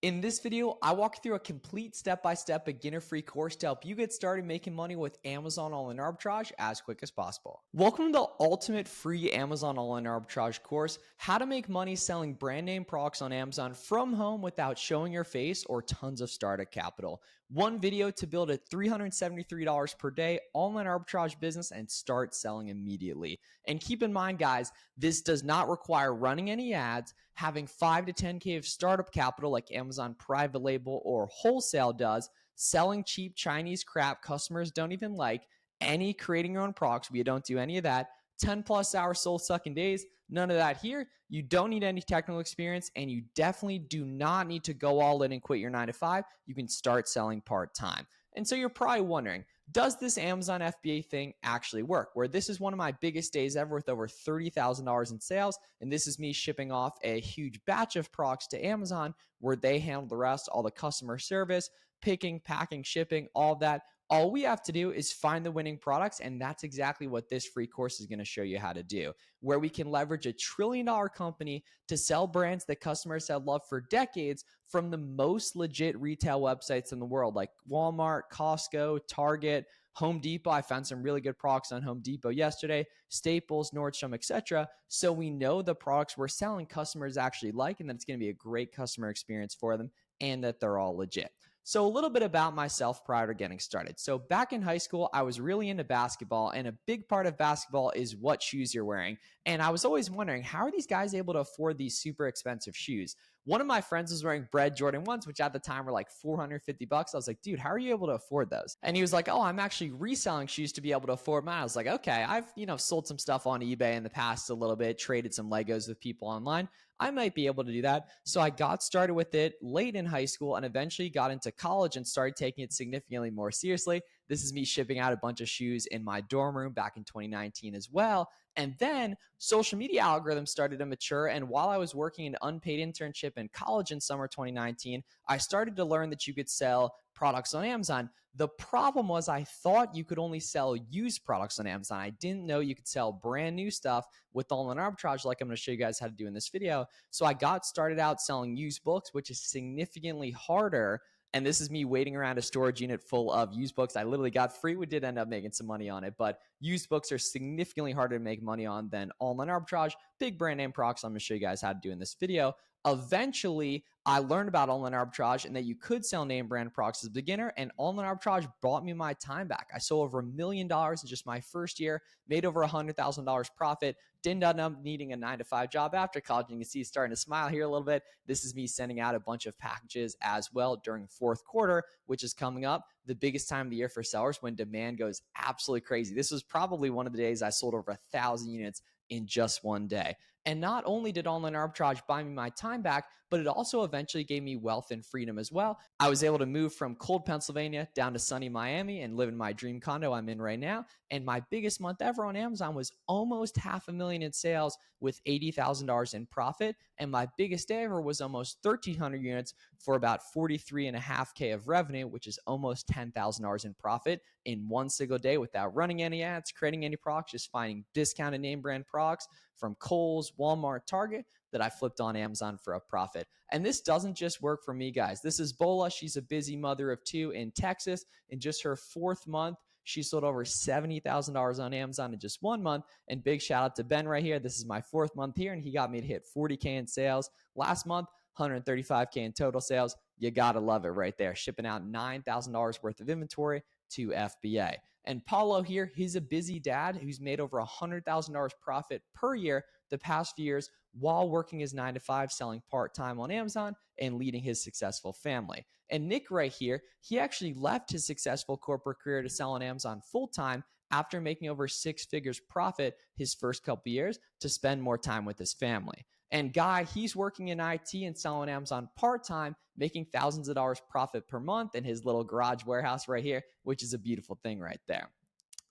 In this video, I walk you through a complete step-by-step beginner-free course to help you get started making money with Amazon All-in Arbitrage as quick as possible. Welcome to the ultimate free Amazon All-in Arbitrage course, how to make money selling brand name products on Amazon from home without showing your face or tons of startup capital. One video to build a $373 per day online arbitrage business and start selling immediately. And keep in mind, guys, this does not require running any ads, having 5 to 10K of startup capital like Amazon private label or wholesale does, selling cheap Chinese crap customers don't even like, any creating your own products. We don't do any of that. 10 plus hour soul sucking days, none of that here. You don't need any technical experience, and you definitely do not need to go all in and quit your 9 to 5. You can start selling part-time. And so you're probably wondering, does this Amazon FBA thing actually work? Where this is one of my biggest days ever with over $30,000 in sales. And this is me shipping off a huge batch of products to Amazon where they handle the rest, all the customer service, picking, packing, shipping, all of that. All we have to do is find the winning products, and that's exactly what this free course is going to show you how to do, where we can leverage a $1 trillion company to sell brands that customers have loved for decades from the most legit retail websites in the world, like Walmart, Costco, Target, Home Depot. I found some really good products on Home Depot yesterday, Staples, Nordstrom, etc. So we know the products we're selling customers actually like, and that it's going to be a great customer experience for them, and that they're all legit. So a little bit about myself prior to getting started. So back in high school, I was really into basketball, and a big part of basketball is what shoes you're wearing. And I was always wondering, how are these guys able to afford these super expensive shoes? One of my friends was wearing Bread Jordan 1s, which at the time were like $450. I was like, dude, how are you able to afford those? And he was like, oh, I'm actually reselling shoes to be able to afford mine. I was like, okay, I've, sold some stuff on eBay in the past a little bit, traded some Legos with people online. I might be able to do that. So I got started with it late in high school and eventually got into college and started taking it significantly more seriously. This is me shipping out a bunch of shoes in my dorm room back in 2019 as well. And then social media algorithms started to mature. And while I was working an unpaid internship in college in summer 2019, I started to learn that you could sell products on Amazon. The problem was I thought you could only sell used products on Amazon. I didn't know you could sell brand new stuff with all-in arbitrage like I'm going to show you guys how to do in this video. So I got started out selling used books, which is significantly harder. And this is me waiting around a storage unit full of used books I literally got free. We did end up making some money on it, but used books are significantly harder to make money on than online arbitrage. Big brand name products I'm going to show you guys how to do in this video. Eventually, I learned about online arbitrage and that you could sell name brand products as a beginner, and online arbitrage brought me my time back. I sold over $1 million in just my first year, made over $100,000 profit, didn't end up needing a 9 to 5 job after college. You can see starting to smile here a little bit. This is me sending out a bunch of packages as well during fourth quarter, which is coming up, the biggest time of the year for sellers when demand goes absolutely crazy. This was probably one of the days I sold over 1,000 units in just one day. And not only did online arbitrage buy me my time back, but it also eventually gave me wealth and freedom as well. I was able to move from cold Pennsylvania down to sunny Miami and live in my dream condo I'm in right now. And my biggest month ever on Amazon was almost $500,000 in sales with $80,000 in profit. And my biggest day ever was almost 1,300 units for about 43.5K of revenue, which is almost $10,000 in profit in one single day without running any ads, creating any products, just finding discounted name brand products from Kohl's, Walmart, Target that I flipped on Amazon for a profit. And this doesn't just work for me, guys. This is Bola. She's a busy mother of 2 in Texas. In just her 4th month, she sold over $70,000 on Amazon in just 1 month. And big shout out to Ben right here. This is my 4th month here, and he got me to hit 40K in sales. Last month, 135K in total sales. You gotta love it right there. Shipping out $9,000 worth of inventory to FBA. And Paulo here, he's a busy dad who's made over $100,000 profit per year the past few years while working his 9 to 5, selling part-time on Amazon and leading his successful family. And Nick right here, he actually left his successful corporate career to sell on Amazon full-time after making over 6 figures profit his first couple years to spend more time with his family. And Guy, he's working in IT and selling Amazon part-time, making thousands of dollars profit per month in his little garage warehouse right here, which is a beautiful thing right there.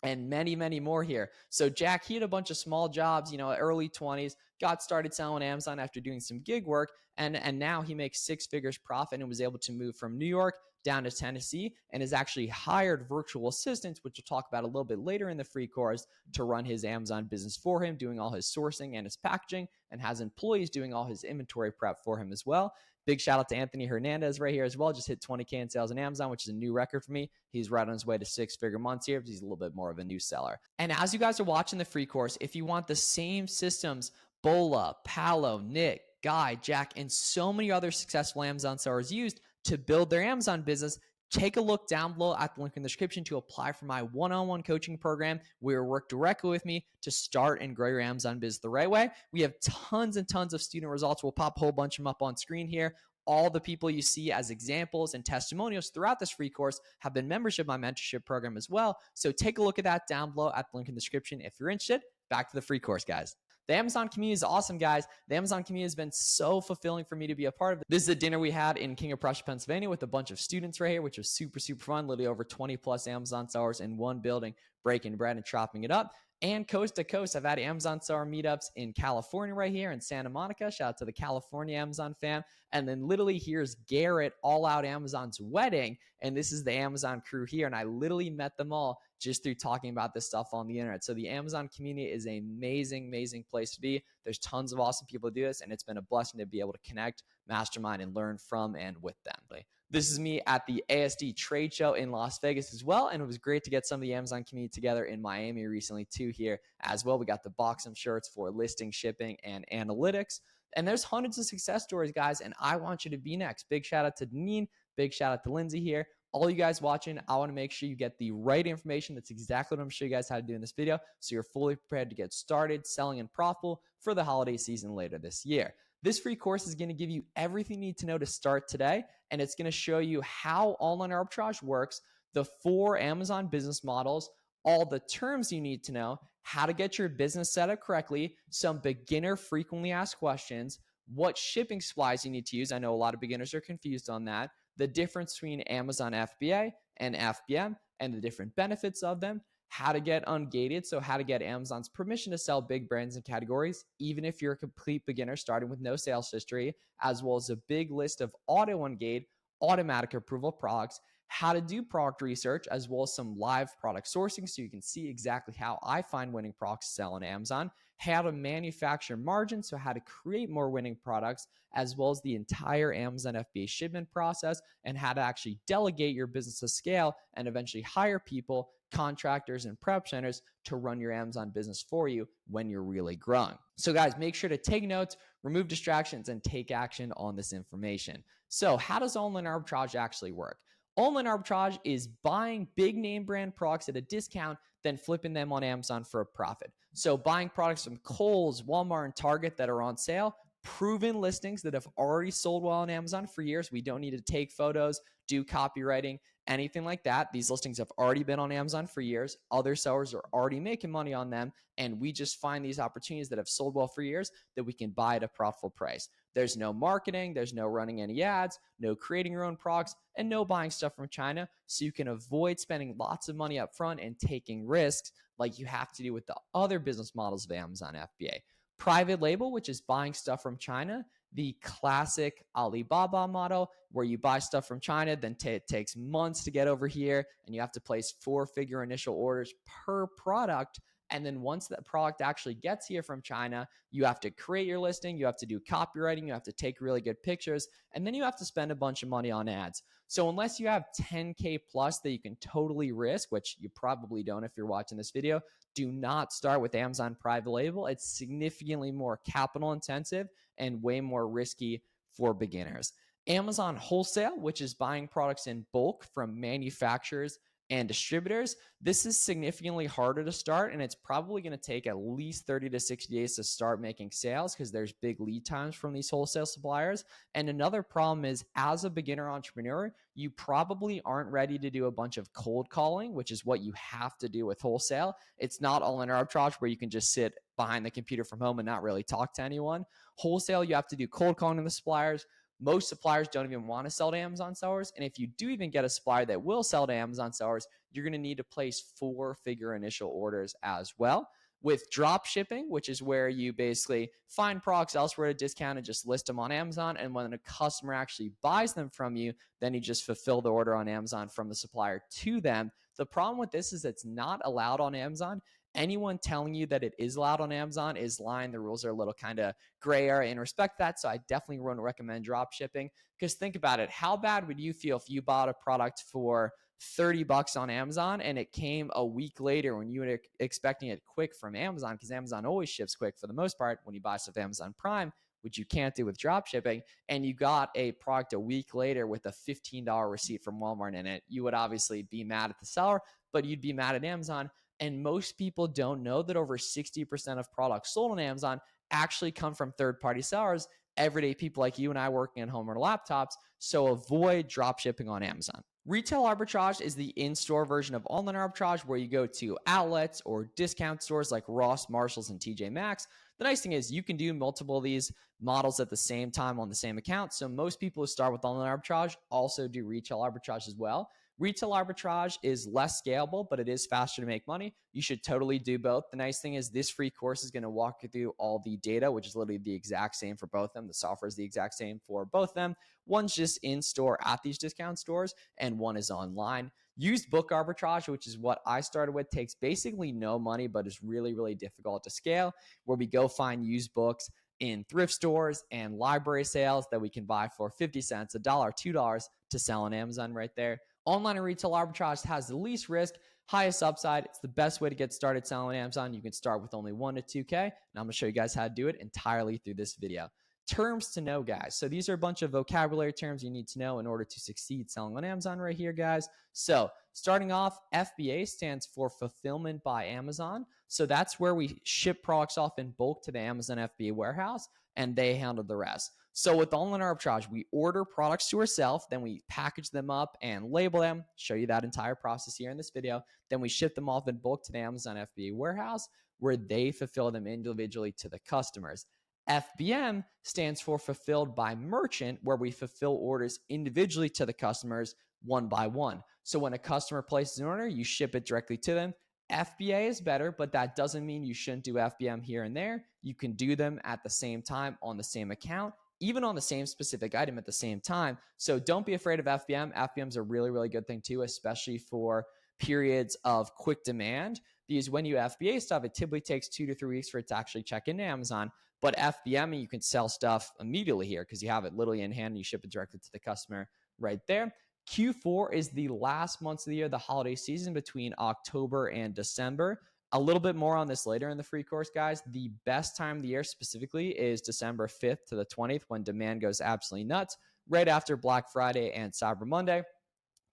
And many, many more here. So Jack, he had a bunch of small jobs, early 20s, got started selling Amazon after doing some gig work, and now he makes 6 figures profit and was able to move from New York down to Tennessee and has actually hired virtual assistants, which we'll talk about a little bit later in the free course, to run his Amazon business for him, doing all his sourcing and his packaging, and has employees doing all his inventory prep for him as well. Big shout out to Anthony Hernandez right here as well. Just hit 20K in sales on Amazon, which is a new record for me. He's right on his way to 6-figure months here, but he's a little bit more of a new seller. And as you guys are watching the free course, if you want the same systems Bola, Palo, Nick, Guy, Jack, and so many other successful Amazon sellers used to build their Amazon business, take a look down below at the link in the description to apply for my one-on-one coaching program where you work directly with me to start and grow your Amazon business the right way. We have tons and tons of student results. We'll pop a whole bunch of them up on screen here. All the people you see as examples and testimonials throughout this free course have been membership in my mentorship program as well. So take a look at that down below at the link in the description if you're interested. Back to the free course, guys. The Amazon community is awesome, guys. The Amazon community has been so fulfilling for me to be a part of. This is a dinner we had in King of Prussia, Pennsylvania with a bunch of students right here, which was super, super fun. Literally over 20 plus Amazon sellers in one building, breaking bread and chopping it up. And coast to coast, I've had Amazon seller meetups in California right here in Santa Monica. Shout out to the California Amazon fam. And then literally here's Garrett, All Out Amazon's wedding. And this is the Amazon crew here. And I literally met them all just through talking about this stuff on the internet. So the Amazon community is an amazing, amazing place to be. There's tons of awesome people who do this, and it's been a blessing to be able to connect, mastermind, and learn from and with them. This is me at the ASD trade show in Las Vegas as well, and it was great to get some of the Amazon community together in Miami recently too here as well. We got the Boxem shirts for listing, shipping, and analytics. And there's hundreds of success stories, guys, and I want you to be next. Big shout out to Deneen. Big shout out to Lindsay here. All you guys watching, I want to make sure you get the right information. That's exactly what I'm showing you guys how to do in this video, so you're fully prepared to get started selling and profitable for the holiday season later this year. This free course is going to give you everything you need to know to start today, and it's going to show you how online arbitrage works, the 4 Amazon business models, all the terms you need to know, how to get your business set up correctly, some beginner frequently asked questions, what shipping supplies you need to use. I know a lot of beginners are confused on that. The difference between Amazon FBA and FBM and the different benefits of them, how to get ungated, so how to get Amazon's permission to sell big brands and categories, even if you're a complete beginner starting with no sales history, as well as a big list of auto-ungate, automatic approval products, how to do product research, as well as some live product sourcing so you can see exactly how I find winning products to sell on Amazon, how to manufacture margin, so how to create more winning products, as well as the entire Amazon FBA shipment process, and how to actually delegate your business to scale and eventually hire people, contractors, and prep centers to run your Amazon business for you when you're really growing. So guys, make sure to take notes, remove distractions, and take action on this information. So how does online arbitrage actually work? Online arbitrage is buying big name brand products at a discount, then flipping them on Amazon for a profit. So buying products from Kohl's, Walmart, and Target that are on sale, proven listings that have already sold well on Amazon for years. We don't need to take photos, do copywriting, anything like that. These listings have already been on Amazon for years. Other sellers are already making money on them, and we just find these opportunities that have sold well for years that we can buy at a profitable price. There's no marketing, there's no running any ads, no creating your own products, and no buying stuff from China, so you can avoid spending lots of money up front and taking risks like you have to do with the other business models of Amazon FBA. Private label, which is buying stuff from China, the classic Alibaba model where you buy stuff from China, then it takes months to get over here, and you have to place 4-figure initial orders per product. And then once that product actually gets here from China, you have to create your listing, you have to do copywriting, you have to take really good pictures, and then you have to spend a bunch of money on ads. So unless you have 10K plus that you can totally risk, which you probably don't if you're watching this video, do not start with Amazon private label. It's significantly more capital intensive and way more risky for beginners. Amazon wholesale, which is buying products in bulk from manufacturers and distributors, this is significantly harder to start, and it's probably going to take at least 30 to 60 days to start making sales because there's big lead times from these wholesale suppliers. And another problem is, as a beginner entrepreneur, you probably aren't ready to do a bunch of cold calling, which is what you have to do with wholesale. It's not online arbitrage where you can just sit behind the computer from home and not really talk to anyone. Wholesale, you have to do cold calling to the suppliers. Most suppliers don't even want to sell to Amazon sellers. And if you do even get a supplier that will sell to Amazon sellers, you're going to need to place 4-figure initial orders as well. With drop shipping, which is where you basically find products elsewhere at a discount and just list them on Amazon. And when a customer actually buys them from you, then you just fulfill the order on Amazon from the supplier to them. The problem with this is it's not allowed on Amazon Anyone telling you that it is allowed on Amazon is lying. The rules are a little kind of gray area in respect to that. So I definitely wouldn't recommend drop shipping, because think about it. How bad would you feel if you bought a product for $30 on Amazon and it came a week later when you were expecting it quick from Amazon? Because Amazon always ships quick for the most part when you buy stuff Amazon Prime, which you can't do with drop shipping, and you got a product a week later with a $15 receipt from Walmart in it. You would obviously be mad at the seller, but you'd be mad at Amazon. And most people don't know that over 60% of products sold on Amazon actually come from third-party sellers, everyday people like you and I working at home on laptops. So avoid drop shipping on Amazon. Retail arbitrage is the in-store version of online arbitrage, where you go to outlets or discount stores like Ross, Marshalls, and TJ Maxx. The nice thing is you can do multiple of these models at the same time on the same account. So most people who start with online arbitrage also do retail arbitrage as well. Retail arbitrage is less scalable, but it is faster to make money. You should totally do both. The nice thing is this free course is going to walk you through all the data, which is literally the exact same for both of them. The software is the exact same for both of them. One's just in store at these discount stores, and one is online. Used book arbitrage, which is what I started with, takes basically no money, but is really, really difficult to scale, where we go find used books in thrift stores and library sales that we can buy for 50 cents, $1, $2 to sell on Amazon right there. Online and retail arbitrage has the least risk, highest upside. It's the best way to get started selling on Amazon. You can start with only 1 to 2K, and I'm going to show you guys how to do it entirely through this video. Terms to know, guys. So these are a bunch of vocabulary terms you need to know in order to succeed selling on Amazon right here, guys. So starting off, FBA stands for Fulfillment by Amazon. So that's where we ship products off in bulk to the Amazon FBA warehouse, and they handle the rest. So with online arbitrage, we order products to ourselves, then we package them up and label them, show you that entire process here in this video. Then we ship them off in bulk to the Amazon FBA warehouse, where they fulfill them individually to the customers. FBM stands for Fulfilled by Merchant, where we fulfill orders individually to the customers one by one. So when a customer places an order, you ship it directly to them. FBA is better, but that doesn't mean you shouldn't do FBM here and there. You can do them at the same time on the same account, even on the same specific item at the same time. So don't be afraid of FBM. FBM is a really, really good thing too, especially for periods of quick demand, because when you FBA stuff, it typically takes 2 to 3 weeks for it to actually check into Amazon. But FBM, you can sell stuff immediately here because you have it literally in hand and you ship it directly to the customer right there. Q4 is the last months of the year, the holiday season between October and December. A little bit more on this later in the free course, guys. The best time of the year specifically is December 5th to the 20th, when demand goes absolutely nuts, right after Black Friday and Cyber Monday.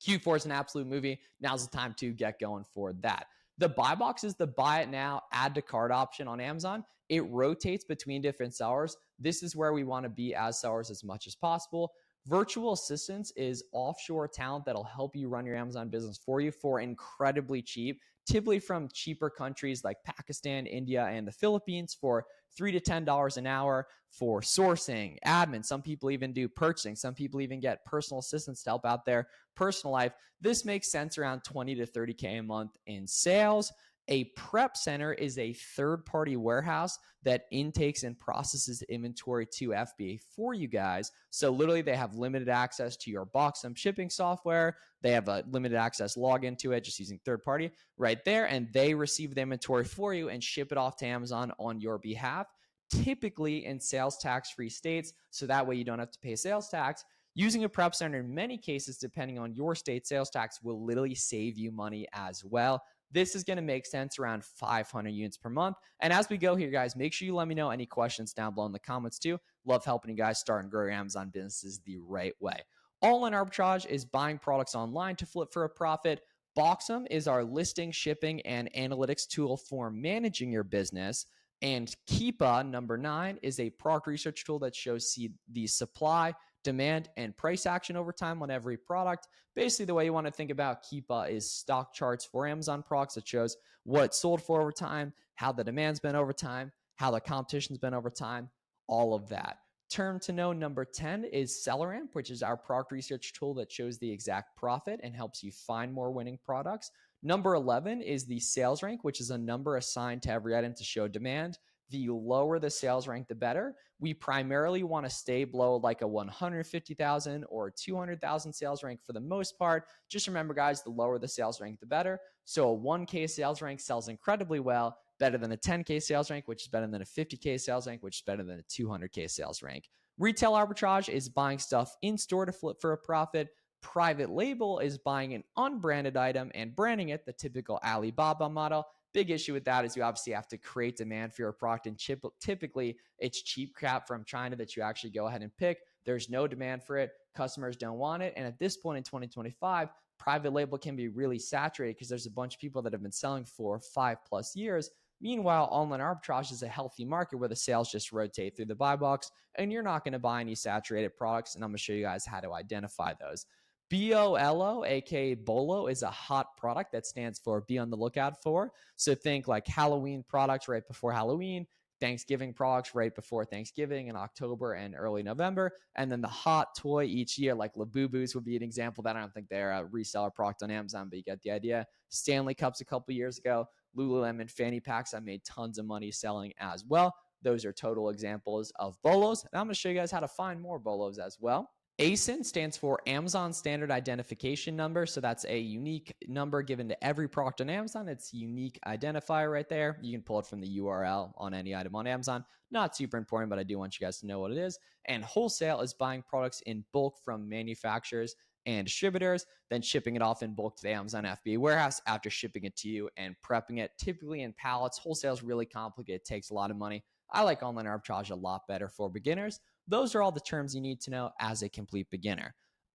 Q4 is an absolute movie. Now's the time to get going for that. The buy box is the buy it now, add to cart option on Amazon. It rotates between different sellers. This is where we want to be as sellers as much as possible. Virtual assistants is offshore talent that'll help you run your Amazon business for you for incredibly cheap, typically from cheaper countries like Pakistan, India, and the Philippines for $3 to $10 an hour for sourcing, admin. Some people even do purchasing. Some people even get personal assistants to help out their personal life. This makes sense around 20 to 30K a month in sales. A prep center is a third-party warehouse that intakes and processes inventory to FBA for you guys. So literally they have limited access to your box and shipping software. They have a limited access login to it just using third-party right there, and they receive the inventory for you and ship it off to Amazon on your behalf, typically in sales tax-free states, so that way you don't have to pay sales tax. Using a prep center in many cases, depending on your state, sales tax will literally save you money as well. This is going to make sense around 500 units per month. And as we go here, guys, make sure you let me know any questions down below in the comments too. Love helping you guys start and grow your Amazon businesses the right way. Online arbitrage is buying products online to flip for a profit. Boxum is our listing, shipping, and analytics tool for managing your business. And Keepa, number 9, is a product research tool that shows the supply, demand, and price action over time on every product. Basically, the way you want to think about Keepa is stock charts for Amazon products that shows what it's sold for over time, how the demand's been over time, how the competition's been over time, all of that. Term to know number 10 is SellerAmp, which is our product research tool that shows the exact profit and helps you find more winning products. Number 11 is the sales rank, which is a number assigned to every item to show demand. the lower the sales rank, the better. We primarily want to stay below like a 150,000 or 200,000 sales rank for the most part. Just remember, guys, the lower the sales rank, the better. So a 1K sales rank sells incredibly well, better than a 10K sales rank, which is better than a 50K sales rank, which is better than a 200K sales rank. Retail arbitrage is buying stuff in store to flip for a profit. Private label is buying an unbranded item and branding it, the typical Alibaba model. Big issue with that is you obviously have to create demand for your product, and typically it's cheap crap from China that you actually go ahead and pick. There's no demand for it. Customers don't want it. And at this point in 2025, private label can be really saturated because there's a bunch of people that have been selling for 5+ years. Meanwhile, online arbitrage is a healthy market where the sales just rotate through the buy box, and you're not going to buy any saturated products. And I'm going to show you guys how to identify those. BOLO, aka BOLO, is a hot product that stands for be on the lookout for. So think like Halloween products right before Halloween, Thanksgiving products right before Thanksgiving in October and early November, and then the hot toy each year, like Labubus would be an example. That I don't think they're a reseller product on Amazon, but you get the idea. Stanley Cups a couple years ago, Lululemon fanny packs I made tons of money selling as well. Those are total examples of BOLOs, and I'm going to show you guys how to find more BOLOs as well. ASIN stands for Amazon Standard Identification Number. So that's a unique number given to every product on Amazon. It's a unique identifier right there. You can pull it from the URL on any item on Amazon. Not super important, but I do want you guys to know what it is. And wholesale is buying products in bulk from manufacturers and distributors, then shipping it off in bulk to the Amazon FBA warehouse after shipping it to you and prepping it, typically in pallets. Wholesale is really complicated. It takes a lot of money. I like online arbitrage a lot better for beginners. Those are all the terms you need to know as a complete beginner.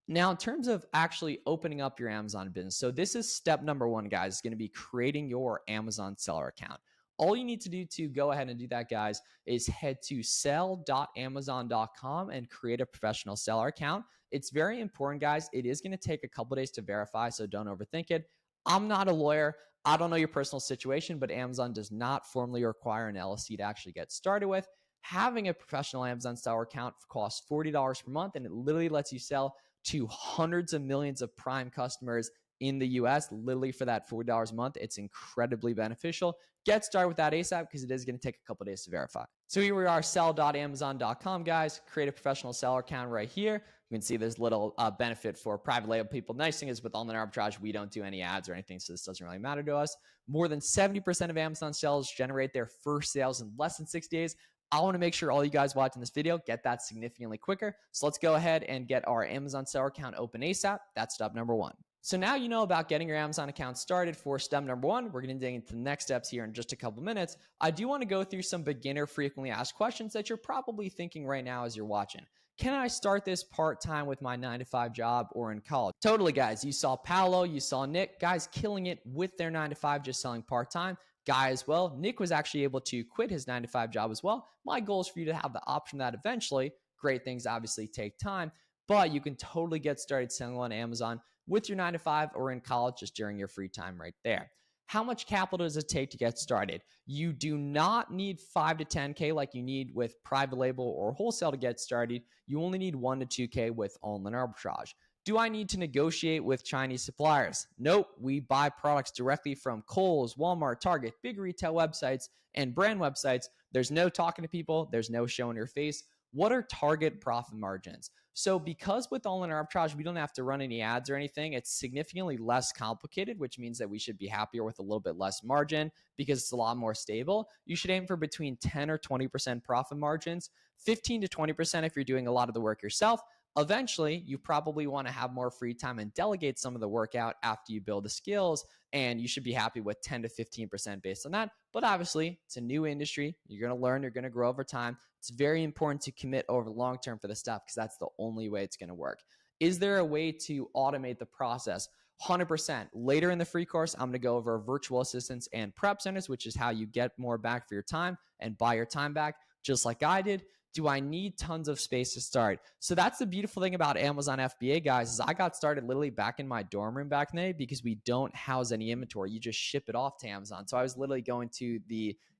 Now, in terms of actually opening up your Amazon business, so this is step number one, guys, is going to be creating your Amazon seller account. All you need to do to go ahead and do that, guys, is head to sell.amazon.com and create a professional seller account. It's very important, guys. It is going to take a couple days to verify, so don't overthink it. I'm not a lawyer. I don't know your personal situation, but Amazon does not formally require an LLC to actually get started with. Having a professional Amazon seller account costs $40 per month, and it literally lets you sell to hundreds of millions of prime customers in the US, literally for that $40 a month. It's incredibly beneficial. Get started with that ASAP because it is going to take a couple days to verify. So here we are, sell.amazon.com, guys. Create a professional seller account right here. You can see there's little benefit for private label people. Nice thing is with online arbitrage, we don't do any ads or anything, so this doesn't really matter to us. More than 70% of Amazon sellers generate their first sales in less than 6 days. I want to make sure all you guys watching this video get that significantly quicker. So let's go ahead and get our Amazon seller account open ASAP. That's step number one. So now you know about getting your Amazon account started for step number one. We're going to dig into the next steps here in just a couple minutes. I do want to go through some beginner frequently asked questions that you're probably thinking right now as you're watching. Can I start this part-time with my 9-to-5 job or in college? Totally, guys. You saw Paolo, you saw Nick, guys killing it with their 9-to-5 just selling part-time. Guy as well. Nick was actually able to quit his 9-to-5 job as well. My goal is for you to have the option of that eventually. Great things obviously take time, but you can totally get started selling on Amazon with your 9-to-5 or in college just during your free time right there. How much capital does it take to get started? You do not need 5 to 10K like you need with private label or wholesale to get started. You only need 1 to 2K with online arbitrage. Do I need to negotiate with Chinese suppliers? Nope. We buy products directly from Kohl's, Walmart, Target, big retail websites, and brand websites. There's no talking to people. There's no showing your face. What are target profit margins? So because with online arbitrage, we don't have to run any ads or anything, it's significantly less complicated, which means that we should be happier with a little bit less margin because it's a lot more stable. You should aim for between 10 or 20% profit margins, 15 to 20% if you're doing a lot of the work yourself. Eventually, you probably want to have more free time and delegate some of the work out after you build the skills, and you should be happy with 10 to 15% based on that. But obviously, it's a new industry. You're going to learn. You're going to grow over time. It's very important to commit over the long term for this stuff because that's the only way it's going to work. Is there a way to automate the process? 100%. Later in the free course, I'm going to go over virtual assistants and prep centers, which is how you get more back for your time and buy your time back, just like I did. Do I need tons of space to start? So that's the beautiful thing about Amazon FBA, guys, is I got started literally back in my dorm room back in the day because we don't house any inventory. You just ship it off to Amazon. So I was literally going to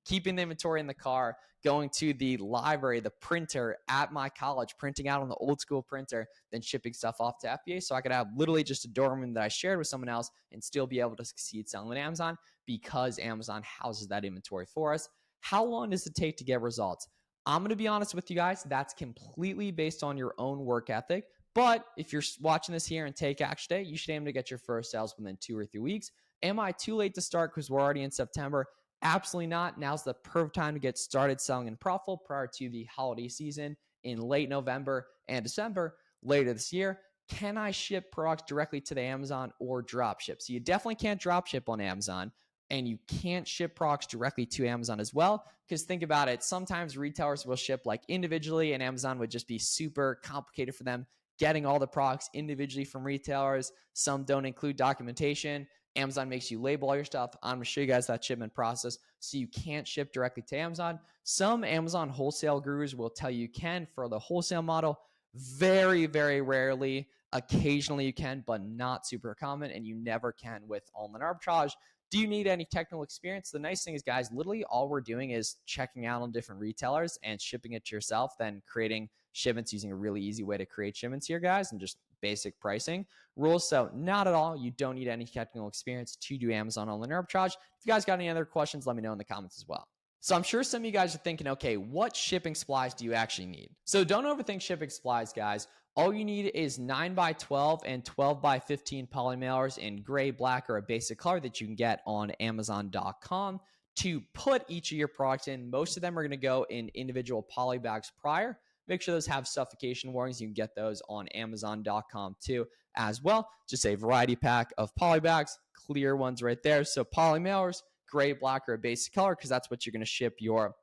keeping the inventory in the car, going to the library, the printer at my college, printing out on the old school printer, then shipping stuff off to FBA. So I could have literally just a dorm room that I shared with someone else and still be able to succeed selling on Amazon because Amazon houses that inventory for us. How long does it take to get results? I'm going to be honest with you guys, that's completely based on your own work ethic. But if you're watching this here and take action today, you should aim to get your first sales within 2 or 3 weeks. Am I too late to start because we're already in September? Absolutely not. Now's the perfect time to get started selling in profitable prior to the holiday season in late November and December later this year. Can I ship products directly to the Amazon or drop ship? So you definitely can't drop ship on Amazon, and you can't ship products directly to Amazon as well. Because think about it, sometimes retailers will ship like individually, and Amazon would just be super complicated for them getting all the products individually from retailers. Some don't include documentation. Amazon makes you label all your stuff. I'm going to show you guys that shipment process, so you can't ship directly to Amazon. Some Amazon wholesale gurus will tell you can for the wholesale model. Very, very rarely. Occasionally you can, but not super common, and you never can with online arbitrage. Do you need any technical experience? The nice thing is, guys, literally all we're doing is checking out on different retailers and shipping it to yourself, then creating shipments using a really easy way to create shipments here, guys, and just basic pricing rules. So not at all. You don't need any technical experience to do Amazon online arbitrage. If you guys got any other questions, let me know in the comments as well. So I'm sure some of you guys are thinking, okay, what shipping supplies do you actually need? So don't overthink shipping supplies, guys. All you need is 9x12 and 12x15 poly mailers in gray, black, or a basic color that you can get on Amazon.com to put each of your products in. Most of them are going to go in individual poly bags prior. Make sure those have suffocation warnings. You can get those on Amazon.com too as well. Just a variety pack of poly bags, clear ones right there. So poly mailers, gray, black, or a basic color, because that's what you're going to ship your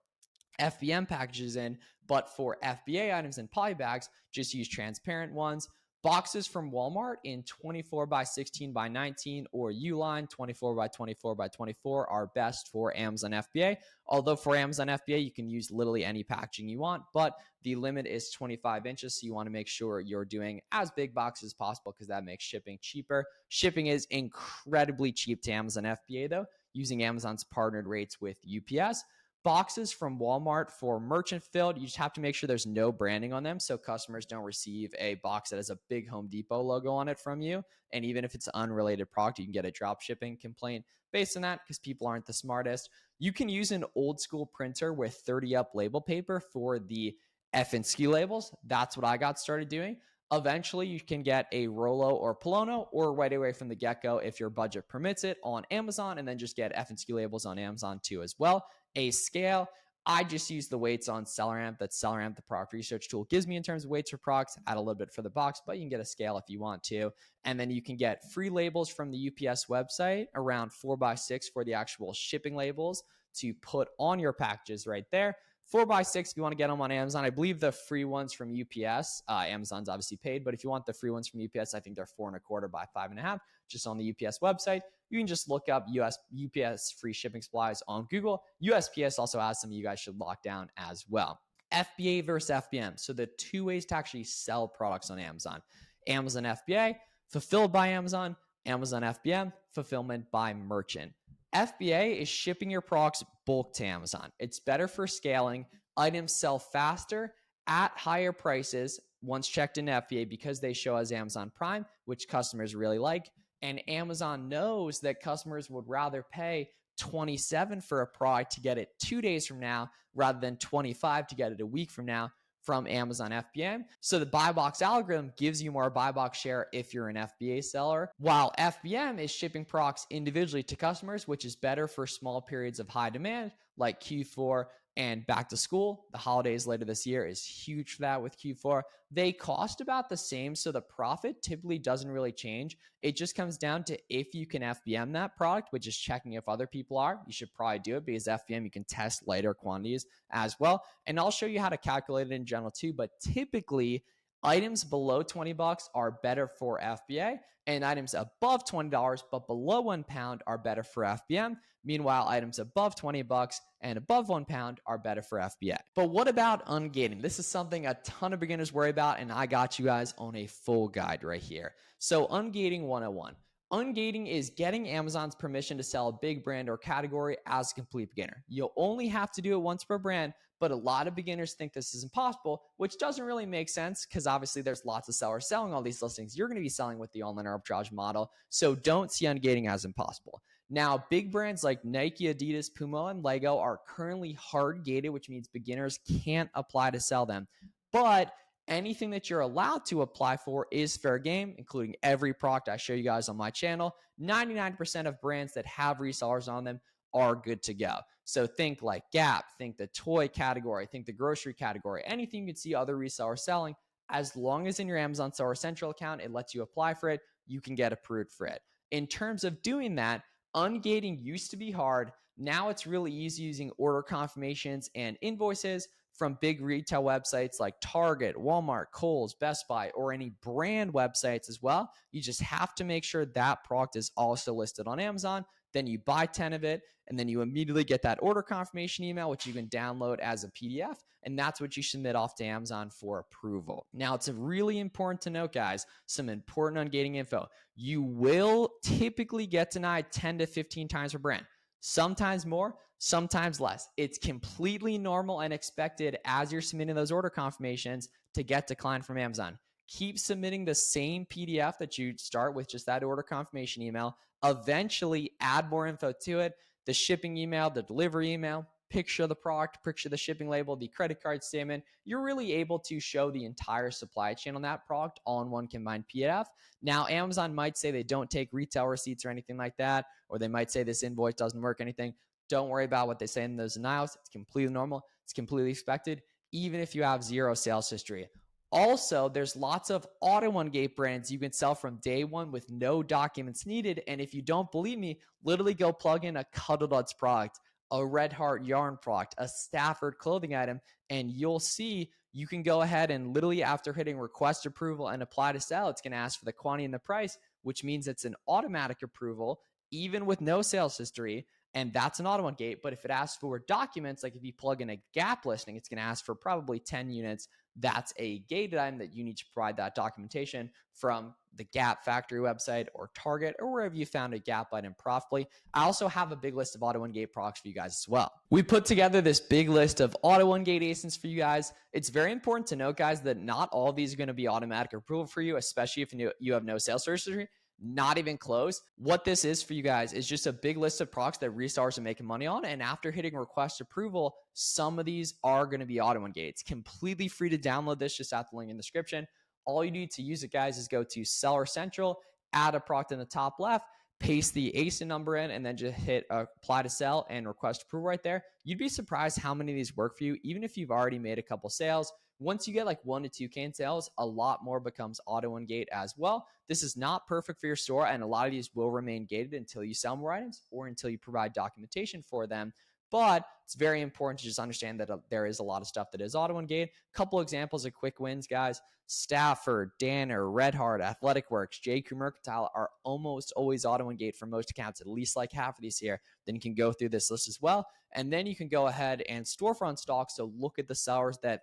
FBM packages in. But for FBA items and poly bags, just use transparent ones. Boxes from Walmart in 24x16x19 or Uline 24x24x24 are best for Amazon FBA. Although for Amazon FBA, you can use literally any packaging you want, but the limit is 25 inches. So you want to make sure you're doing as big boxes as possible, because that makes shipping cheaper. Shipping is incredibly cheap to Amazon FBA though, using Amazon's partnered rates with UPS. Boxes from Walmart for merchant filled, you just have to make sure there's no branding on them, so customers don't receive a box that has a big Home Depot logo on it from you. And even if it's an unrelated product, you can get a drop shipping complaint based on that, because people aren't the smartest. You can use an old school printer with 30 up label paper for the F and SKU labels. That's what I got started doing. Eventually, you can get a Rollo or Polono, or right away from the get-go, if your budget permits it, on Amazon, and then just get F and SKU labels on Amazon too as well. A scale, I just use the weights on SellerAmp that SellerAmp, the product research tool, gives me in terms of weights for products. Add a little bit for the box, but you can get a scale if you want to. And then you can get free labels from the UPS website, around 4x6 for the actual shipping labels to put on your packages right there. 4x6 if you want to get them on Amazon. I believe the free ones from UPS, Amazon's obviously paid, but if you want the free ones from UPS, I think they're 4.25 by 5.5, just on the UPS website. You can just look up UPS free shipping supplies on Google. USPS also has some you guys should lock down as well. FBA versus FBM. So the two ways to actually sell products on Amazon. Amazon FBA, fulfilled by Amazon. Amazon FBM, fulfillment by merchant. FBA is shipping your products bulk to Amazon. It's better for scaling. Items sell faster at higher prices once checked in FBA, because they show as Amazon Prime, which customers really like. And Amazon knows that customers would rather pay $27 for a product to get it 2 days from now rather than $25 to get it a week from now from Amazon FBM. So the buy box algorithm gives you more buy box share if you're an FBA seller, while FBM is shipping products individually to customers, which is better for small periods of high demand like Q4 and back to school. The holidays later this year is huge for that with Q4. They cost about the same, so the profit typically doesn't really change. It just comes down to if you can FBM that product, which is checking if other people are. You should probably do it, because FBM, you can test lighter quantities as well. And I'll show you how to calculate it in general too, but typically items below $20 are better for FBA, and items above $20 but below £1 are better for FBM. Meanwhile, items above $20 and above £1 are better for FBA. But what about ungating? This is something a ton of beginners worry about, and I got you guys on a full guide right here. So ungating 101. Ungating is getting Amazon's permission to sell a big brand or category as a complete beginner. You'll only have to do it once per brand, but a lot of beginners think this is impossible, which doesn't really make sense, because obviously there's lots of sellers selling all these listings. You're going to be selling with the online arbitrage model, so don't see ungating as impossible. Now, big brands like Nike, Adidas, Puma, and Lego are currently hard gated, which means beginners can't apply to sell them. But anything that you're allowed to apply for is fair game, including every product I show you guys on my channel. 99% of brands that have resellers on them are good to go. So think like Gap, think the toy category, think the grocery category, anything you can see other resellers selling. As long as in your Amazon Seller Central account, it lets you apply for it, you can get approved for it. In terms of doing that, ungating used to be hard. Now it's really easy using order confirmations and invoices from big retail websites like Target, Walmart, Kohl's, Best Buy, or any brand websites as well. You just have to make sure that product is also listed on Amazon. Then you buy 10 of it, and then you immediately get that order confirmation email, which you can download as a PDF, and that's what you submit off to Amazon for approval. Now, it's really important to note, guys, some important ungating info. You will typically get denied 10 to 15 times per brand. Sometimes more, sometimes less. It's completely normal and expected as you're submitting those order confirmations to get declined from Amazon. Keep submitting the same PDF that you start with, just that order confirmation email. Eventually add more info to it, the shipping email, the delivery email, picture of the product, picture of the shipping label, the credit card statement. You're really able to show the entire supply chain on that product all in one combined PDF. Now, Amazon might say they don't take retail receipts or anything like that, or they might say this invoice doesn't work, anything. Don't worry about what they say in those denials. It's completely normal. It's completely expected, even if you have zero sales history. Also, there's lots of auto-ungate brands you can sell from day one with no documents needed. And if you don't believe me, literally go plug in a Cuddle Duds product, a Red Heart yarn product, a Stafford clothing item, and you'll see you can go ahead and literally after hitting request approval and apply to sell, it's going to ask for the quantity and the price, which means it's an automatic approval, even with no sales history. And that's an auto-ungate. But if it asks for documents, like if you plug in a Gap listing, it's going to ask for probably 10 units. That's a gated item that you need to provide that documentation from the Gap factory website or Target or wherever you found a Gap item profitably. I also have a big list of auto-ungate products for you guys as well. We put together this big list of auto-ungate ASINs for you guys. It's very important to note, guys, that not all of these are going to be automatic approval for you, especially if you have no sales history. Not even close. What this is for you guys is just a big list of products that resellers are making money on. And after hitting request approval, some of these are going to be auto-ungate. It's completely free to download this, just at the link in the description. All you need to use it, guys, is go to Seller Central, add a product in the top left, paste the ASIN number in, and then just hit apply to sell and request approval right there. You'd be surprised how many of these work for you, even if you've already made a couple sales. Once you get like 1 to 2K in sales, a lot more becomes auto-ungate as well. This is not perfect for your store, and a lot of these will remain gated until you sell more items or until you provide documentation for them. But it's very important to just understand that there is a lot of stuff that is auto-ungate. Couple examples of quick wins, guys. Stafford, Danner, Red Heart, Athletic Works, J.Crew Mercantile are almost always auto-ungate for most accounts, at least like half of these here. Then you can go through this list as well. And then you can go ahead and Storefront stock. So look at the sellers that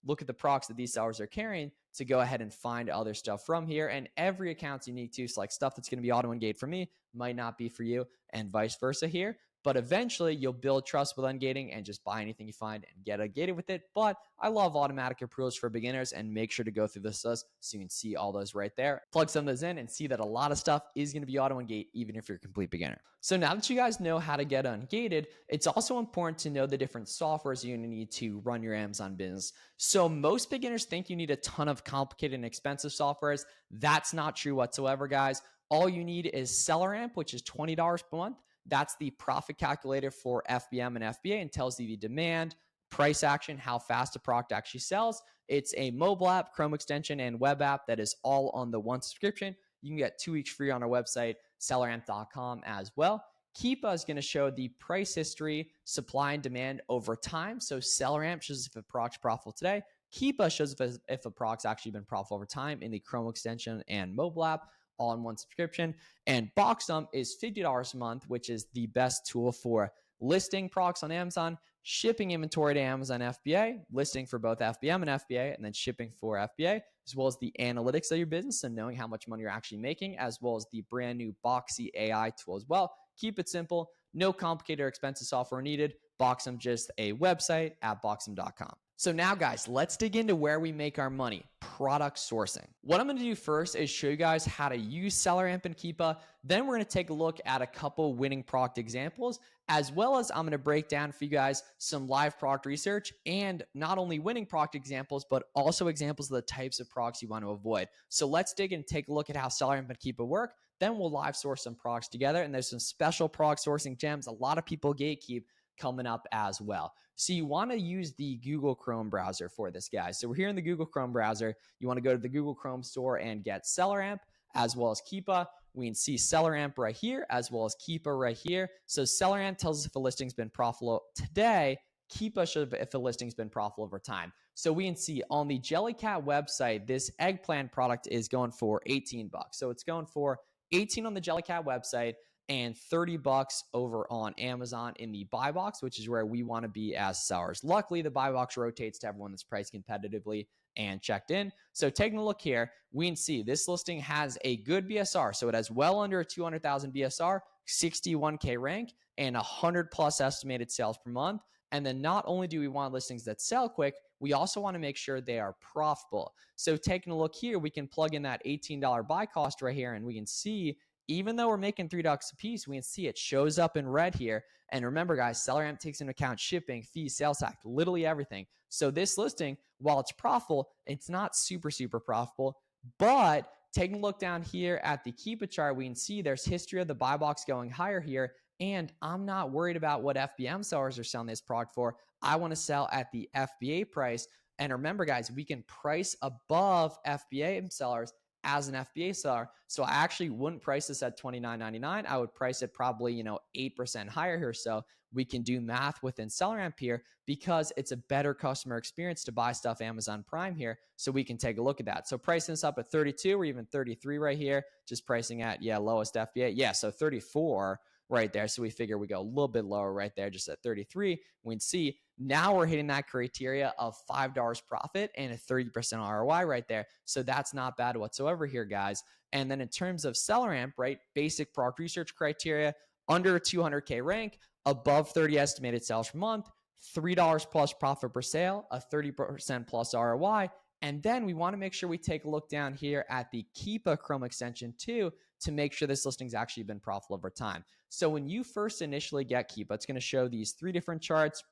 look at the products that these sellers are carrying to go ahead and find other stuff from here. And every account's unique too. So like stuff that's going to be auto-ungate for me might not be for you and vice versa here. But eventually you'll build trust with ungating and just buy anything you find and get ungated with it. But I love automatic approvals for beginners, and make sure to go through this list so you can see all those right there. Plug some of those in and see that a lot of stuff is going to be auto-ungate even if you're a complete beginner. So now that you guys know how to get ungated, it's also important to know the different softwares you're going to need to run your Amazon business. So most beginners think you need a ton of complicated and expensive softwares. That's not true whatsoever, guys. All you need is SellerAmp, which is $20 per month. That's the profit calculator for FBM and FBA and tells you the demand, price action, how fast a product actually sells. It's a mobile app, Chrome extension, and web app that is all on the one subscription. You can get 2 weeks free on our website, selleramp.com as well. Keepa is going to show the price history, supply and demand over time. So SellerAmp shows if a product's profitable today. Keepa shows if a product's actually been profitable over time in the Chrome extension and mobile app, all in one subscription. And Boxum is $50 a month, which is the best tool for listing products on Amazon, shipping inventory to Amazon FBA, listing for both FBM and FBA, and then shipping for FBA, as well as the analytics of your business and knowing how much money you're actually making, as well as the brand new Boxy AI tool as well. Keep it simple. No complicated or expensive software needed. Boxum, just a website at boxum.com. So now guys, let's dig into where we make our money, product sourcing. What I'm going to do first is show you guys how to use SellerAmp and Keepa. Then we're going to take a look at a couple winning product examples, as well as I'm going to break down for you guys some live product research and not only winning product examples, but also examples of the types of products you want to avoid. So let's dig in and take a look at how SellerAmp and Keepa work. Then we'll live source some products together. And there's some special product sourcing gems. A lot of people gatekeep coming up as well. So you want to use the Google Chrome browser for this, guys. So we're here in the Google Chrome browser. You want to go to the Google Chrome store and get SellerAmp as well as Keepa. We can see SellerAmp right here as well as Keepa right here. So SellerAmp tells us if a listing's been profitable today. Keepa should if a listing's been profitable over time. So we can see on the Jellycat website, this eggplant product is going for 18 bucks. So it's going for 18 on the Jellycat website and 30 bucks over on Amazon in the buy box, which is where we want to be as sellers. Luckily, the buy box rotates to everyone that's priced competitively and checked in. So taking a look here, we can see this listing has a good BSR. So it has well under 200,000 BSR, 61K rank, and 100 plus estimated sales per month. And then not only do we want listings that sell quick, we also want to make sure they are profitable. So taking a look here, we can plug in that $18 buy cost right here, and we can see even though we're making $3 a piece, we can see it shows up in red here. And remember, guys, SellerAmp takes into account shipping, fees, sales tax, literally everything. So this listing, while it's profitable, it's not super profitable. But taking a look down here at the Keepa chart, we can see there's history of the buy box going higher here. And I'm not worried about what FBM sellers are selling this product for. I want to sell at the FBA price. And remember, guys, we can price above FBA sellers as an FBA seller. So I actually wouldn't price this at $29.99. I would price it probably, 8% higher here. So we can do math within SellerAmp here because it's a better customer experience to buy stuff Amazon Prime here. So we can take a look at that. So pricing this up at 32 or even 33 right here, just pricing at, lowest FBA. Yeah, so 34 right there. So we figure we go a little bit lower right there, just at 33. We can see now we're hitting that criteria of $5 profit and a 30% ROI right there. So that's not bad whatsoever here, guys. And then in terms of SellerAmp, right, basic product research criteria, under 200K rank, above 30 estimated sales per month, $3 plus profit per sale, a 30% plus ROI. And then we want to make sure we take a look down here at the Keepa Chrome extension too, to make sure this listing's actually been profitable over time. So when you first initially get Keepa, it's going to show these 3 different charts.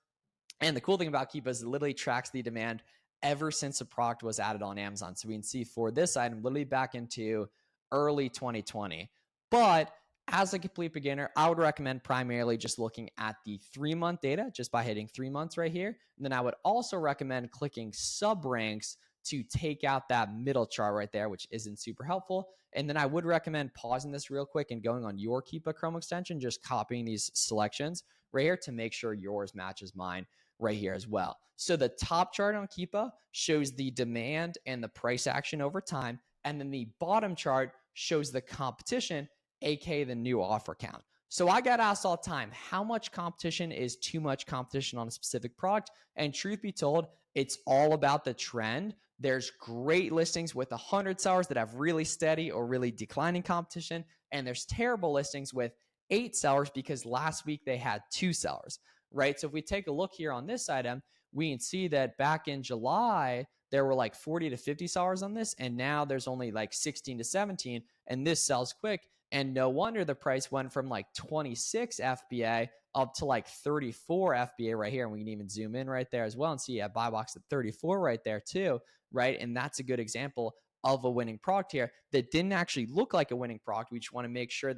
And the cool thing about Keepa is it literally tracks the demand ever since the product was added on Amazon. So we can see for this item, literally back into early 2020. But as a complete beginner, I would recommend primarily just looking at the 3-month data just by hitting 3 months right here. And then I would also recommend clicking sub ranks to take out that middle chart right there, which isn't super helpful. And then I would recommend pausing this real quick and going on your Keepa Chrome extension, just copying these selections right here to make sure yours matches mine right here as well. So the top chart on Keepa shows the demand and the price action over time. And then the bottom chart shows the competition, aka the new offer count. So I get asked all the time, how much competition is too much competition on a specific product? And truth be told, it's all about the trend. There's great listings with 100 sellers that have really steady or really declining competition. And there's terrible listings with 8 sellers because last week they had 2 sellers, right? So if we take a look here on this item, we can see that back in July, there were like 40 to 50 sellers on this. And now there's only like 16 to 17. And this sells quick. And no wonder the price went from like 26 FBA up to like 34 FBA right here. And we can even zoom in right there as well and see a buy box at 34 right there too, right? And that's a good example of a winning product here that didn't actually look like a winning product. We just want to make sure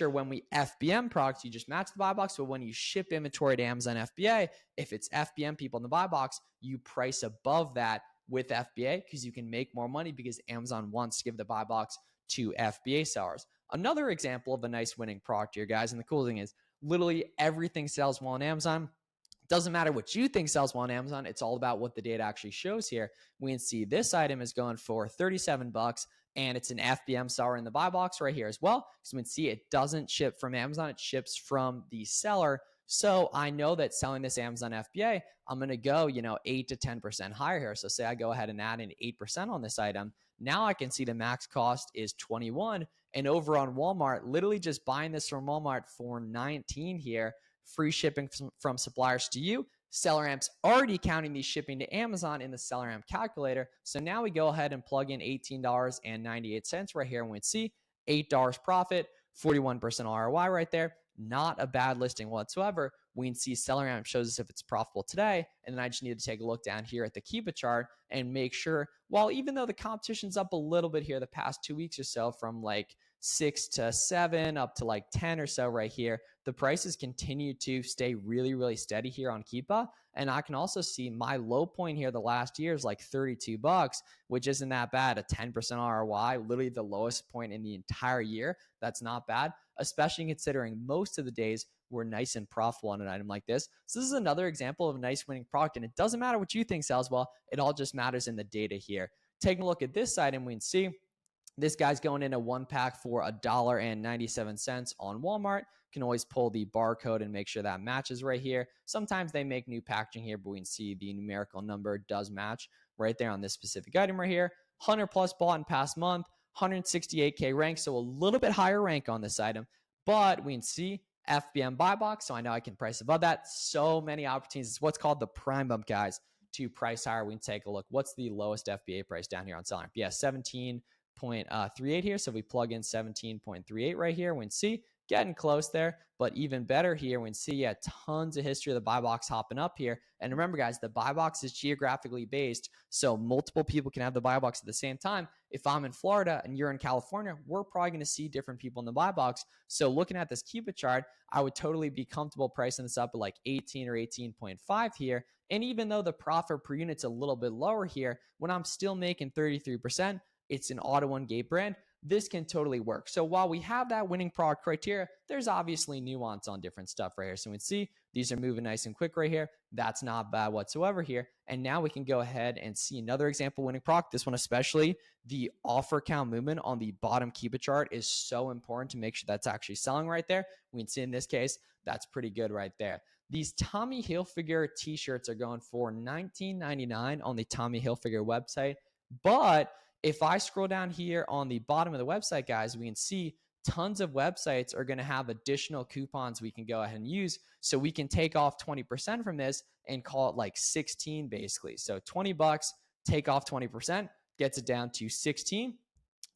when we FBM products, you just match the buy box. But when you ship inventory to Amazon FBA, if it's FBM people in the buy box, you price above that with FBA because you can make more money because Amazon wants to give the buy box to FBA sellers. Another example of a nice winning product here, guys. And the cool thing is literally everything sells well on Amazon. Doesn't matter what you think sells well on Amazon. It's all about what the data actually shows here. We can see this item is going for 37 bucks and it's an FBM seller in the buy box right here as well. So we can see it doesn't ship from Amazon. It ships from the seller. So I know that selling this Amazon FBA, I'm going to go, 8 to 10% higher here. So say I go ahead and add in 8% on this item. Now I can see the max cost is 21. And over on Walmart, literally just buying this from Walmart for 19 here, free shipping from suppliers to you, SellerAmp's already counting the shipping to Amazon in the SellerAmp calculator. So now we go ahead and plug in $18.98 right here, and we see $8 profit, 41% ROI right there. Not a bad listing whatsoever. We can see SellerAmp shows us if it's profitable today, and then I just need to take a look down here at the Keepa chart and make sure, well, even though the competition's up a little bit here the past 2 weeks or so, from like 6 to 7 up to like 10 or so right here, the prices continue to stay really, really steady here on Keepa. And I can also see my low point here the last year is like $32, which isn't that bad. A 10% ROI, literally the lowest point in the entire year. That's not bad, especially considering most of the days were nice and profitable on an item like this. So this is another example of a nice winning product. And it doesn't matter what you think sells well. It all just matters in the data here. Taking a look at this item, we can see this guy's going in a 1-pack for $1.97 on Walmart. Can always pull the barcode and make sure that matches right here. Sometimes they make new packaging here, but we can see the numerical number does match right there on this specific item right here. 100 plus bought in past month, 168K rank, so a little bit higher rank on this item. But we can see FBM buy box, so I know I can price above that. So many opportunities. It's what's called the prime bump, guys, to price higher. We can take a look. What's the lowest FBA price down here on SellerAmp? Yeah, 17.38 here. So we plug in 17.38 right here. We can see getting close there, but even better here, we can see tons of history of the buy box hopping up here. And remember, guys, the buy box is geographically based, so multiple people can have the buy box at the same time. If I'm in Florida and you're in California, we're probably going to see different people in the buy box. So looking at this Keepa chart, I would totally be comfortable pricing this up at like 18 or 18.5 here. And even though the profit per unit's a little bit lower here, when I'm still making 33%, it's an auto ungate brand, this can totally work. So while we have that winning product criteria, there's obviously nuance on different stuff right here. So we can see these are moving nice and quick right here. That's not bad whatsoever here. And now we can go ahead and see another example winning product. This one especially, the offer count movement on the bottom Keepa chart is so important to make sure that's actually selling right there. We can see in this case, that's pretty good right there. These Tommy Hilfiger t-shirts are going for $19.99 on the Tommy Hilfiger website. But if I scroll down here on the bottom of the website, guys, we can see tons of websites are going to have additional coupons we can go ahead and use. So we can take off 20% from this and call it like 16 basically. So $20, take off 20%, gets it down to 16.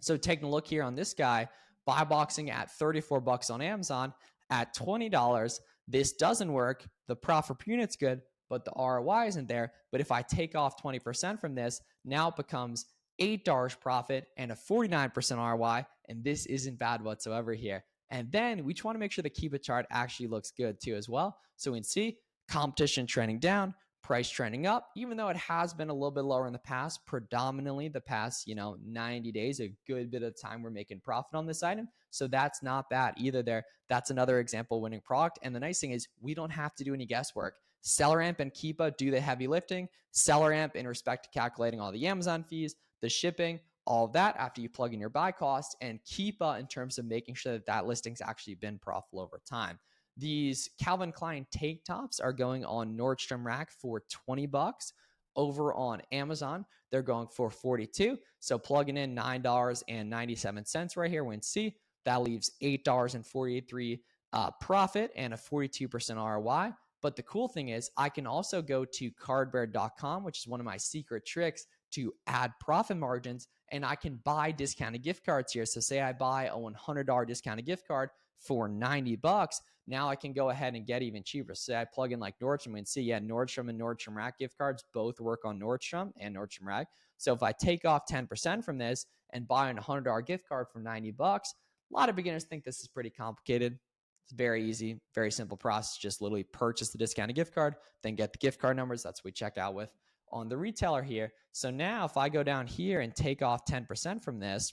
So taking a look here on this guy, buy boxing at $34 on Amazon at $20. This doesn't work. The profit per unit's good, but the ROI isn't there. But if I take off 20% from this, now it becomes $8 profit and a 49% ROI, and this isn't bad whatsoever here. And then we just want to make sure the Keepa chart actually looks good too as well. So we can see competition trending down, price trending up, even though it has been a little bit lower in the past, predominantly the past, 90 days, a good bit of time we're making profit on this item. So that's not bad either there. That's another example winning product. And the nice thing is we don't have to do any guesswork. SellerAmp and Keepa do the heavy lifting. SellerAmp in respect to calculating all the Amazon fees, the shipping, all of that after you plug in your buy cost, and Keepa in terms of making sure that that listing's actually been profitable over time. These Calvin Klein tank tops are going on Nordstrom Rack for $20. Over on Amazon, they're going for $42. So plugging in $9.97 right here, we can see that leaves $8.43 profit and a 42% ROI. But the cool thing is I can also go to cardbear.com, which is one of my secret tricks to add profit margins, and I can buy discounted gift cards here. So say I buy a $100 discounted gift card for $90. Now I can go ahead and get even cheaper. So say I plug in like Nordstrom and see, Nordstrom and Nordstrom Rack gift cards both work on Nordstrom and Nordstrom Rack. So if I take off 10% from this and buy a $100 gift card for $90, a lot of beginners think this is pretty complicated. It's very easy, very simple process. Just literally purchase the discounted gift card, then get the gift card numbers. That's what we check out with on the retailer here. So now if I go down here and take off 10% from this,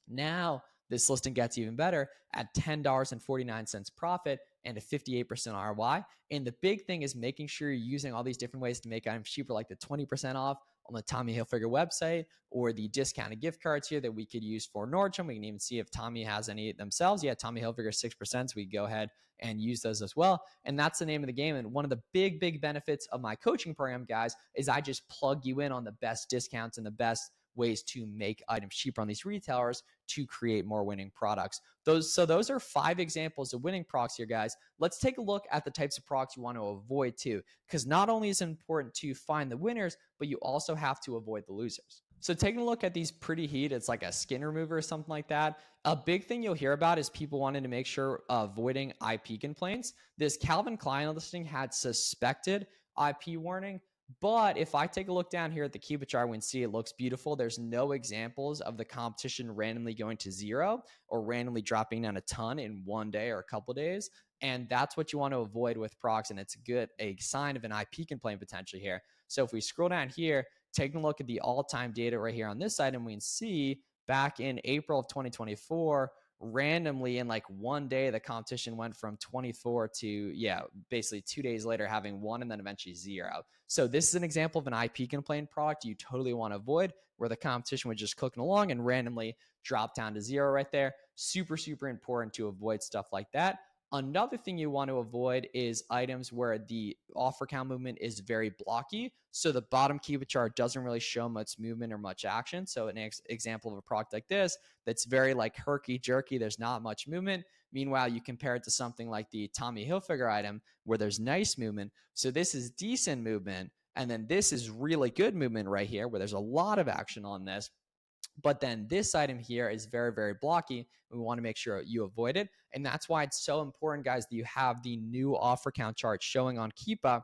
now this listing gets even better at $10.49 profit and a 58% ROI. And the big thing is making sure you're using all these different ways to make items cheaper, like the 20% off on the Tommy Hilfiger website, or the discounted gift cards here that we could use for Nordstrom. We can even see if Tommy has any themselves. Yeah, Tommy Hilfiger 6%, so we go ahead and use those as well. And that's the name of the game. And one of the big benefits of my coaching program, guys, is I just plug you in on the best discounts and the best ways to make items cheaper on these retailers to create more winning products. Those are 5 examples of winning products here, guys. Let's take a look at the types of products you want to avoid too, because not only is it important to find the winners, but you also have to avoid the losers. So taking a look at these pretty heat, it's like a skin remover or something like that. A big thing you'll hear about is people wanting to make sure avoiding IP complaints. This Calvin Klein listing had suspected IP warning, but if I take a look down here at the Cupid chart, we can see it looks beautiful. There's no examples of the competition randomly going to 0 or randomly dropping down a ton in one day or a couple of days. And that's what you want to avoid with procs. And it's a sign of an IP complaint potentially here. So if we scroll down here, taking a look at the all-time data right here on this item, we can see back in April of 2024, randomly in like one day, the competition went from 24 to, basically 2 days later having 1 and then eventually 0. So this is an example of an IP complaint product you totally want to avoid, where the competition was just clicking along and randomly drop down to 0 right there. Super, super important to avoid stuff like that. Another thing you want to avoid is items where the offer count movement is very blocky. So the bottom Cupid chart doesn't really show much movement or much action. So an example of a product like this that's very like herky jerky, there's not much movement. Meanwhile, you compare it to something like the Tommy Hilfiger item where there's nice movement. So this is decent movement. And then this is really good movement right here where there's a lot of action on this. But then this item here is very, very blocky. We want to make sure you avoid it. And that's why it's so important, guys, that you have the new offer count chart showing on Keepa.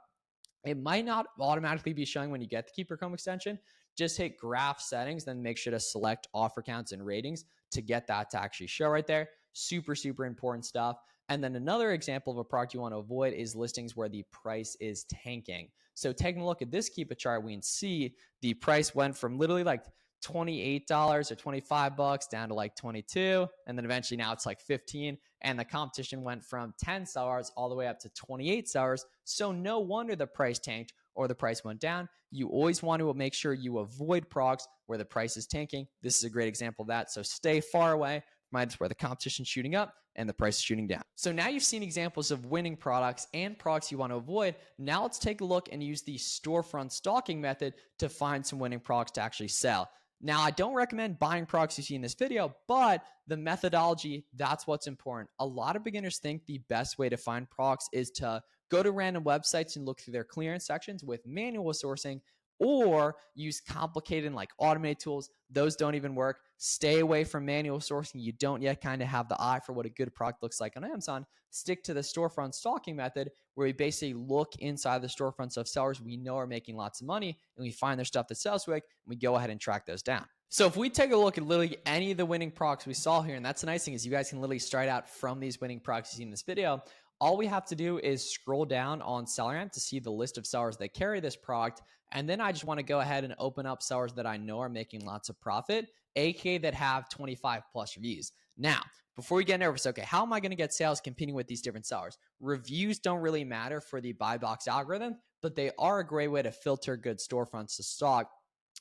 It might not automatically be showing when you get the Keeper Chrome extension. Just hit graph settings, then make sure to select offer counts and ratings to get that to actually show right there. Super, super important stuff. And then another example of a product you want to avoid is listings where the price is tanking. So taking a look at this Keepa chart, we can see the price went from literally like $28 or $25 down to like 22, and then eventually now it's like 15, and the competition went from 10 sellers all the way up to 28 sellers. So no wonder the price tanked or the price went down. You always want to make sure you avoid products where the price is tanking. This is a great example of that. So stay far away from items where the competition is shooting up and the price is shooting down. So now you've seen examples of winning products and products you want to avoid. Now let's take a look and use the storefront stalking method to find some winning products to actually sell. Now, I don't recommend buying products you see in this video, but the methodology, that's what's important. A lot of beginners think the best way to find products is to go to random websites and look through their clearance sections with manual sourcing, or use complicated and like automated tools. Those don't even work. Stay away from manual sourcing. You don't yet kind of have the eye for what a good product looks like on Amazon. Stick to the storefront stalking method, where we basically look inside the storefronts of sellers we know are making lots of money, and we find their stuff that sells quick, and we go ahead and track those down. So if we take a look at literally any of the winning products we saw here, and that's the nice thing is you guys can literally start out from these winning products you see in this video. All we have to do is scroll down on SellerAmp to see the list of sellers that carry this product. And then I just want to go ahead and open up sellers that I know are making lots of profit, aka that have 25 plus reviews. Now, before we get nervous, okay, how am I going to get sales competing with these different sellers? Reviews don't really matter for the buy box algorithm, but they are a great way to filter good storefronts to stock.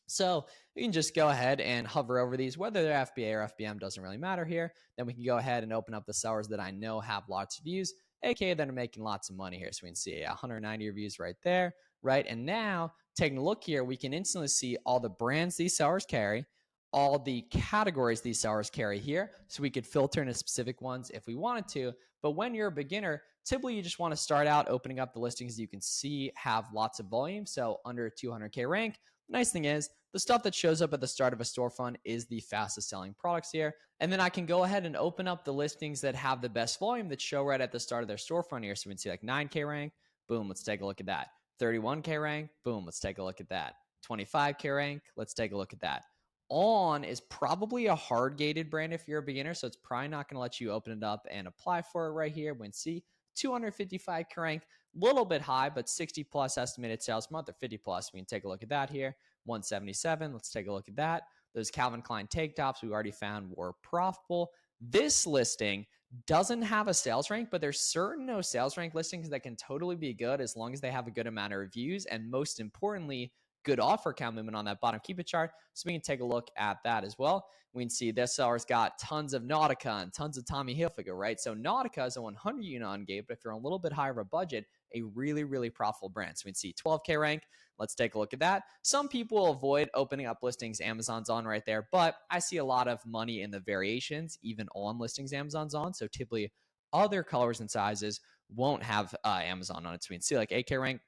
So you can just go ahead and hover over these, whether they're FBA or FBM doesn't really matter here. Then we can go ahead and open up the sellers that I know have lots of views, aka that are making lots of money here. So we can see 190 reviews right there, right? And now taking a look here, we can instantly see all the brands these sellers carry, all the categories these sellers carry here. So we could filter into specific ones if we wanted to. But when you're a beginner, typically you just want to start out opening up the listings you can see have lots of volume. So under 200K rank. The nice thing is the stuff that shows up at the start of a storefront is the fastest selling products here. And then I can go ahead and open up the listings that have the best volume that show right at the start of their storefront here. So we can see like 9K rank. Boom, let's take a look at that. 31K rank. Boom, let's take a look at that. 25K rank. Let's take a look at that. On is probably a hard gated brand if you're a beginner. So it's probably not going to let you open it up and apply for it right here. When see 255K rank, a little bit high, but 60 plus estimated sales month or 50 plus. We can take a look at that here. 177. Let's take a look at that. Those Calvin Klein tank tops we already found were profitable. This listing doesn't have a sales rank, but there's certain no sales rank listings that can totally be good as long as they have a good amount of reviews. And most importantly, good offer count movement on that bottom keep it chart. So we can take a look at that as well. We can see this seller's got tons of Nautica and tons of Tommy Hilfiger, right? So Nautica is a 100 unit on Gate, but if you're a little bit higher of a budget, a really, really profitable brand. So we can see 12K rank. Let's take a look at that. Some people avoid opening up listings Amazon's on right there, but I see a lot of money in the variations, even on listings Amazon's on. So typically other colors and sizes won't have Amazon on it. So we can see like 8K rank.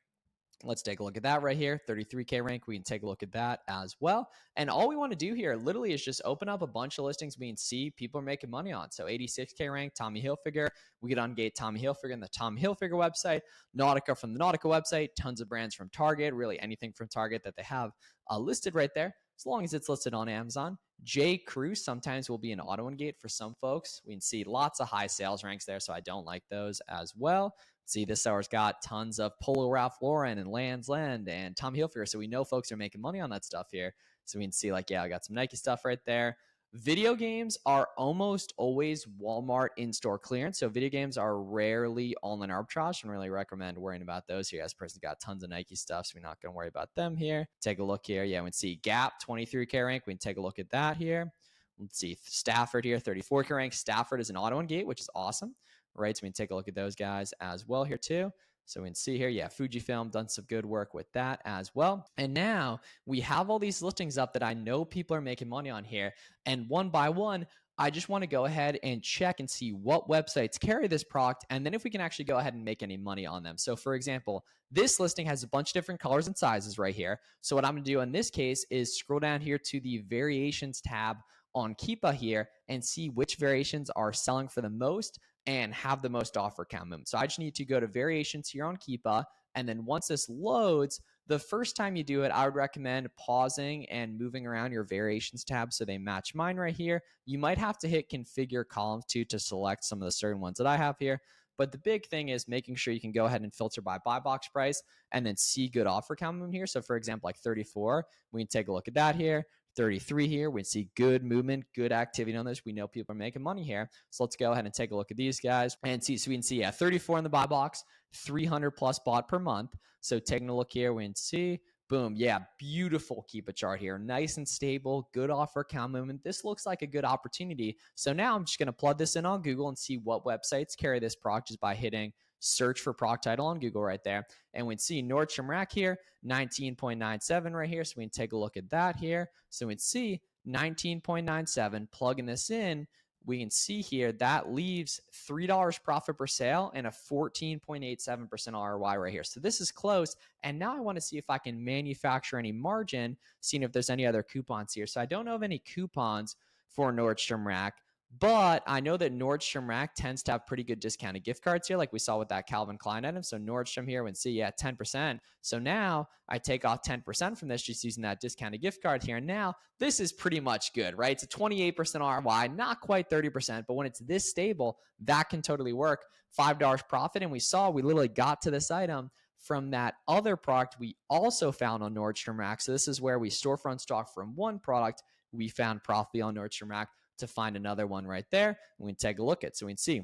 Let's take a look at that right here. 33K rank. We can take a look at that as well. And all we want to do here literally is just open up a bunch of listings we can see people are making money on. So 86K rank, Tommy Hilfiger. We get Ungate Tommy Hilfiger in the Tommy Hilfiger website, Nautica from the Nautica website, tons of brands from Target, really anything from Target that they have listed right there, as long as it's listed on Amazon. J. Crew sometimes will be an auto Ungate for some folks. We can see lots of high sales ranks there, so I don't like those as well. See, this seller's got tons of Polo Ralph Lauren and Land's End and Tommy Hilfiger. So we know folks are making money on that stuff here. So we can see like, yeah, I got some Nike stuff right there. Video games are almost always Walmart in-store clearance. So video games are rarely online arbitrage. I don't really recommend worrying about those here. This person's got tons of Nike stuff, so we're not going to worry about them here. Take a look here. Yeah, we can see Gap, 23K rank. We can take a look at that here. Let's see, Stafford here, 34K rank. Stafford is an auto Ungate, which is awesome. Right, so we can take a look at those guys as well here too. So we can see here, yeah, Fujifilm done some good work with that as well. And now we have all these listings up that I know people are making money on here. And one by one, I just want to go ahead and check and see what websites carry this product, and then if we can actually go ahead and make any money on them. So for example, this listing has a bunch of different colors and sizes right here. So what I'm going to do in this case is scroll down here to the variations tab on Keepa here and see which variations are selling for the most and have the most offer count movement. So I just need to go to variations here on Keepa. And then once this loads, the first time you do it, I would recommend pausing and moving around your variations tab so they match mine right here. You might have to hit configure column 2 to select some of the certain ones that I have here. But the big thing is making sure you can go ahead and filter by buy box price and then see good offer count movement here. So for example, like 34, we can take a look at that here. 33 here, we see good movement, good activity on this. We know people are making money here. So let's go ahead and take a look at these guys and see. So we can see, yeah, 34 in the buy box, 300 plus bought per month. So taking a look here, we can see, boom, yeah, beautiful Keepa chart here. Nice and stable, good offer count movement. This looks like a good opportunity. So now I'm just going to plug this in on Google and see what websites carry this product just by hitting search for product title on Google right there. And we can see Nordstrom Rack here, 19.97 right here. So we can take a look at that here. So we can see 19.97, plugging this in, we can see here that leaves $3 profit per sale and a 14.87% ROI right here. So this is close. And now I want to see if I can manufacture any margin, seeing if there's any other coupons here. So I don't know of any coupons for Nordstrom Rack, but I know that Nordstrom Rack tends to have pretty good discounted gift cards here, like we saw with that Calvin Klein item. So Nordstrom here, we can see, yeah, 10%. So now I take off 10% from this just using that discounted gift card here. And now this is pretty much good, right? It's a 28% ROI, not quite 30%, but when it's this stable, that can totally work. $5 profit. And we saw we literally got to this item from that other product we also found on Nordstrom Rack. So this is where we storefront stock from one product we found profitable on Nordstrom Rack to find another one right there. We can take a look at. So we can see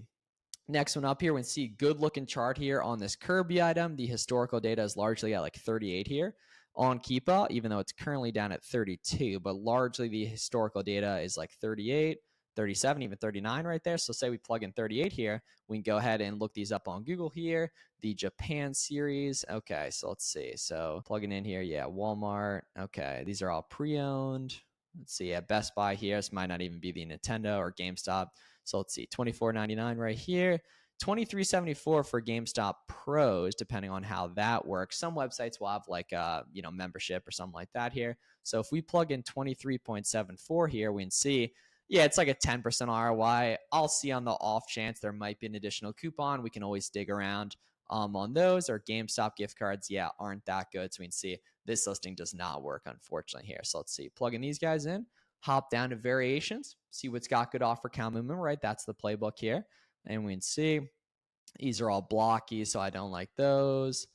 next one up here, we can see good looking chart here on this Kirby item. The historical data is largely at like 38 here on Keepa, even though it's currently down at 32, but largely the historical data is like 38, 37, even 39 right there. So say we plug in 38 here, we can go ahead and look these up on Google here. The Japan series. Okay, so let's see. So plugging in here, yeah, Walmart. Okay, these are all pre-owned. Let's see, yeah, Best Buy here. This might not even be the Nintendo or GameStop. So let's see, $24.99 right here. $23.74 for GameStop Pros, depending on how that works. Some websites will have like a membership or something like that here. So if we plug in 23.74 here, we can see, yeah, it's like a 10% ROI. I'll see on the off chance there might be an additional coupon. We can always dig around on those. Or GameStop gift cards, yeah, aren't that good. So we can see this listing does not work, unfortunately, here. So let's see, plugging these guys in, hop down to variations, see what's got good offer count movement, right? That's the playbook here. And we can see these are all blocky, so I don't like those.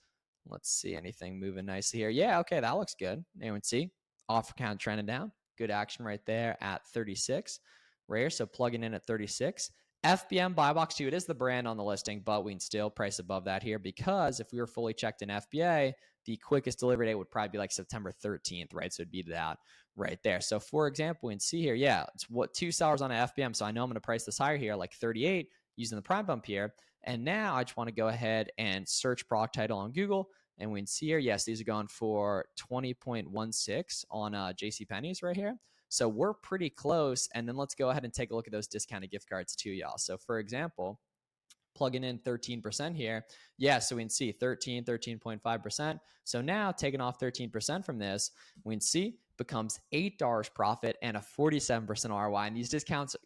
Let's see anything moving nicely here. Yeah, okay, that looks good. And we can see offer count trending down. Good action right there at 36. Right here, so plugging in at 36. FBM Buy Box 2, it is the brand on the listing, but we can still price above that here because if we were fully checked in FBA, the quickest delivery date would probably be like September 13th, right? So it'd be that right there. So for example, we can see here, yeah, it's what 2 sellers on an FBM. So I know I'm going to price this higher here, like 38 using the prime bump here. And now I just want to go ahead and search product title on Google. And we can see here, yes, these are going for 20.16 on JCPenney's right here. So we're pretty close. And then let's go ahead and take a look at those discounted gift cards too, y'all. So for example, plugging in 13% here. Yeah, so we can see 13.5%. So now taking off 13% from this, we can see becomes $8 profit and a 47% ROI. And these discounted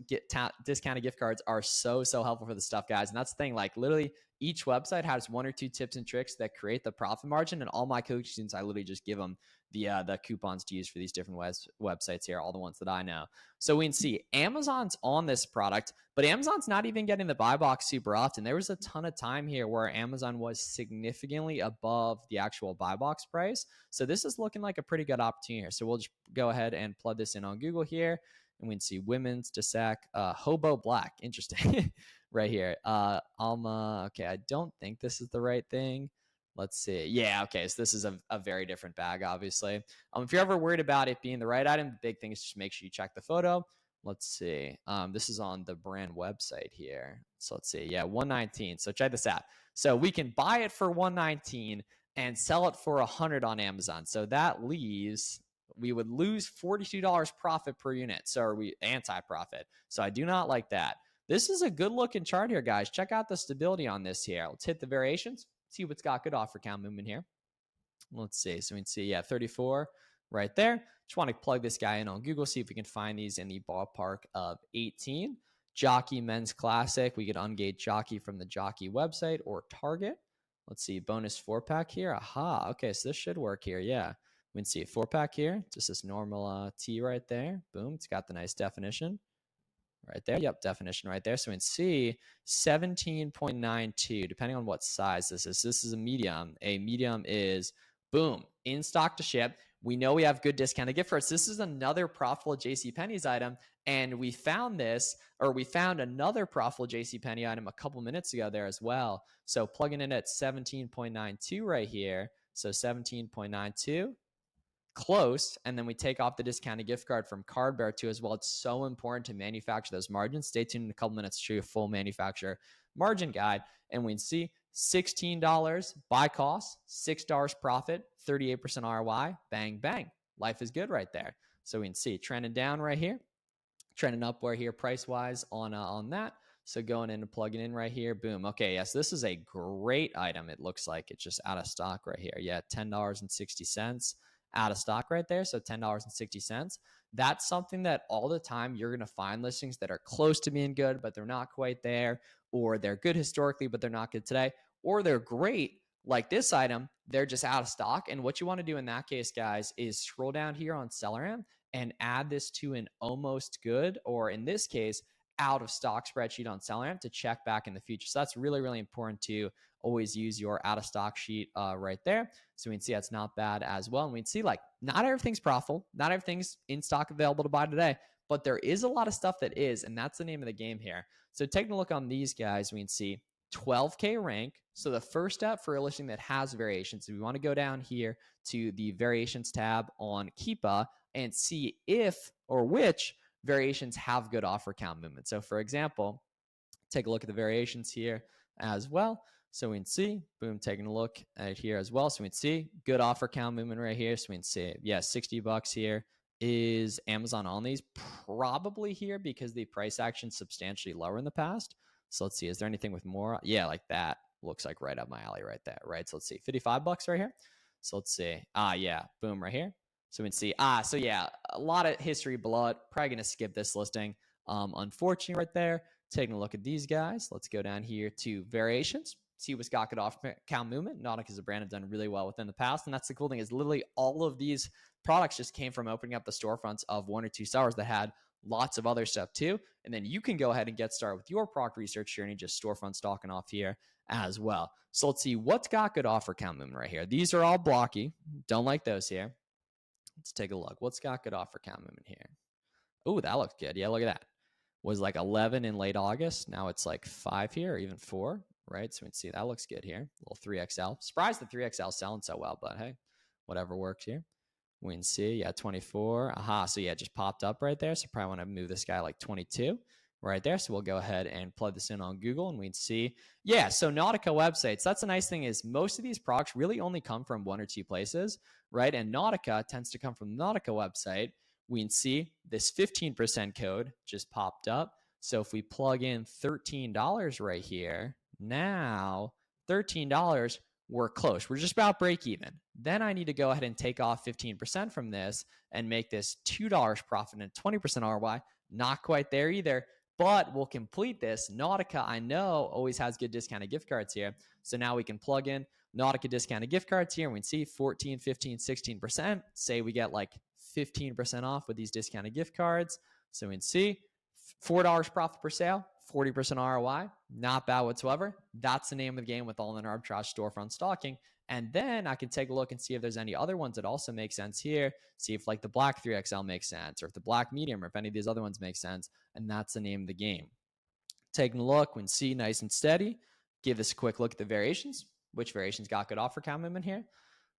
gift cards are so helpful for this stuff, guys. And that's the thing, like literally each website has 1 or 2 tips and tricks that create the profit margin. And all my coaching students, I literally just give them the coupons to use for these different websites here, all the ones that I know. So we can see Amazon's on this product, but Amazon's not even getting the buy box super often. There was a ton of time here where Amazon was significantly above the actual buy box price. So this is looking like a pretty good opportunity here. So we'll just go ahead and plug this in on Google here. And we can see women's DeSac, Hobo Black. Interesting. Right here. Alma. Okay, I don't think this is the right thing. Let's see. Yeah, okay. So this is a very different bag, obviously. If you're ever worried about it being the right item, the big thing is just make sure you check the photo. Let's see. This is on the brand website here. So let's see. Yeah, 119. So check this out. So we can buy it for 119 and sell it for 100 on Amazon. So that leaves, we would lose $42 profit per unit. So are we anti-profit? So I do not like that. This is a good looking chart here, guys. Check out the stability on this here. Let's hit the variations. See what's got good offer count movement here. Let's see. So we can see, yeah, 34 right there. Just want to plug this guy in on Google, see if we can find these in the ballpark of 18. Jockey Men's Classic. We get Ungate Jockey from the Jockey website or Target. Let's see. Bonus 4-pack here. Aha. Okay, so this should work here. Yeah. We can see a 4-pack here. Just this normal T right there. Boom. It's got the nice definition. Right there. Yep, definition right there. So we can see 17.92, depending on what size this is. This is a medium. A medium is, boom, in stock to ship. We know we have good discounted gift cards. This is another profitable JCPenney's item. And we found this, or we found another profitable JCPenney item a couple minutes ago there as well. So plugging in at 17.92 right here. So 17.92. Close, and then we take off the discounted gift card from Card Bearer too as well. It's so important to manufacture those margins. Stay tuned in a couple minutes to show you a full manufacturer margin guide, and we can see $16 buy cost, $6 profit, 38% ROI. Bang bang, life is good right there. So we can see trending down right here, trending upward here price wise on that. So going in and plugging in right here, boom. Okay, yes, this is a great item. It looks like it's just out of stock right here. Yeah, $10.60. Out of stock right there. So $10.60. That's something that all the time you're going to find listings that are close to being good, but they're not quite there, or they're good historically, but they're not good today, or they're great like this item, they're just out of stock. And what you want to do in that case, guys, is scroll down here on Selleram and add this to an almost good, or in this case, out of stock spreadsheet on Selleram to check back in the future. So that's really important to always use your out of stock sheet right there. So we can see that's not bad as well. And we can see like not everything's profitable, not everything's in stock available to buy today, but there is a lot of stuff that is, and that's the name of the game here. So taking a look on these guys, we can see 12K rank. So the first step for a listing that has variations, we want to go down here to the variations tab on Keepa and see if or which variations have good offer count movement. So for example, take a look at the variations here as well. So we can see, boom, taking a look at here as well. So we can see good offer count movement right here. So we can see, yeah, $60 here. Is Amazon on these? Probably here because the price action substantially lower in the past. So let's see, is there anything with more? Yeah, like that looks like right up my alley right there, right? So let's see, $55 right here. So let's see, yeah, boom right here. So we can see, so yeah, a lot of history below it. Probably going to skip this listing. Unfortunately right there. Taking a look at these guys. Let's go down here to variations. See what's got good off count movement. Nautic as a brand have done really well within the past. And that's the cool thing is literally all of these products just came from opening up the storefronts of 1 or 2 sellers that had lots of other stuff too. And then you can go ahead and get started with your product research journey, just storefront stalking off here as well. So let's see what's got good offer count movement right here. These are all blocky. Don't like those here. Let's take a look. What's got good offer count movement here? Oh, that looks good. Yeah, look at that. Was like 11 in late August. Now it's like 5 here, or even 4. right? So we can see that looks good here. A little 3XL. Surprised the 3XL selling so well, but hey, whatever works here. We can see, yeah, 24. Aha, so yeah, it just popped up right there. So probably want to move this guy like 22 right there. So we'll go ahead and plug this in on Google and we can see, yeah, so Nautica websites. That's the nice thing is most of these products really only come from one or two places, right? And Nautica tends to come from the Nautica website. We can see this 15% code just popped up. So if we plug in $13 right here, now $13, we're close. We're just about break even. Then I need to go ahead and take off 15% from this and make this $2 profit and 20% ROI. Not quite there either, but we'll complete this. Nautica, I know, always has good discounted gift cards here. So now we can plug in Nautica discounted gift cards here. And we can see 14, 15, 16%. Say we get like 15% off with these discounted gift cards. So we can see $4 profit per sale, 40% ROI, not bad whatsoever. That's the name of the game with all-in arbitrage storefront stalking. And then I can take a look and see if there's any other ones that also make sense here. See if like the black 3XL makes sense, or if the black medium, or if any of these other ones make sense. And that's the name of the game. Taking a look, we can see nice and steady. Give this a quick look at the variations. Which variations got good offer count movement here?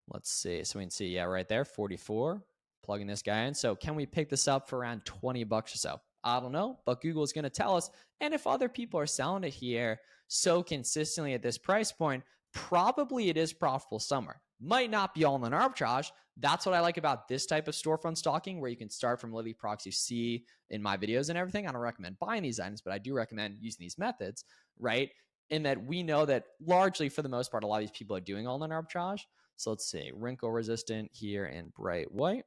Let's see. So we can see, yeah, right there, 44. Plugging this guy in. So can we pick this up for around 20 bucks or so? I don't know, but Google is going to tell us. And if other people are selling it here so consistently at this price point, probably it is profitable somewhere. Might not be all in arbitrage. That's what I like about this type of storefront stalking, where you can start from literally products you see in my videos and everything. I don't recommend buying these items, but I do recommend using these methods, right? In that we know that largely, for the most part, a lot of these people are doing all in arbitrage. So let's see, wrinkle resistant here in bright white.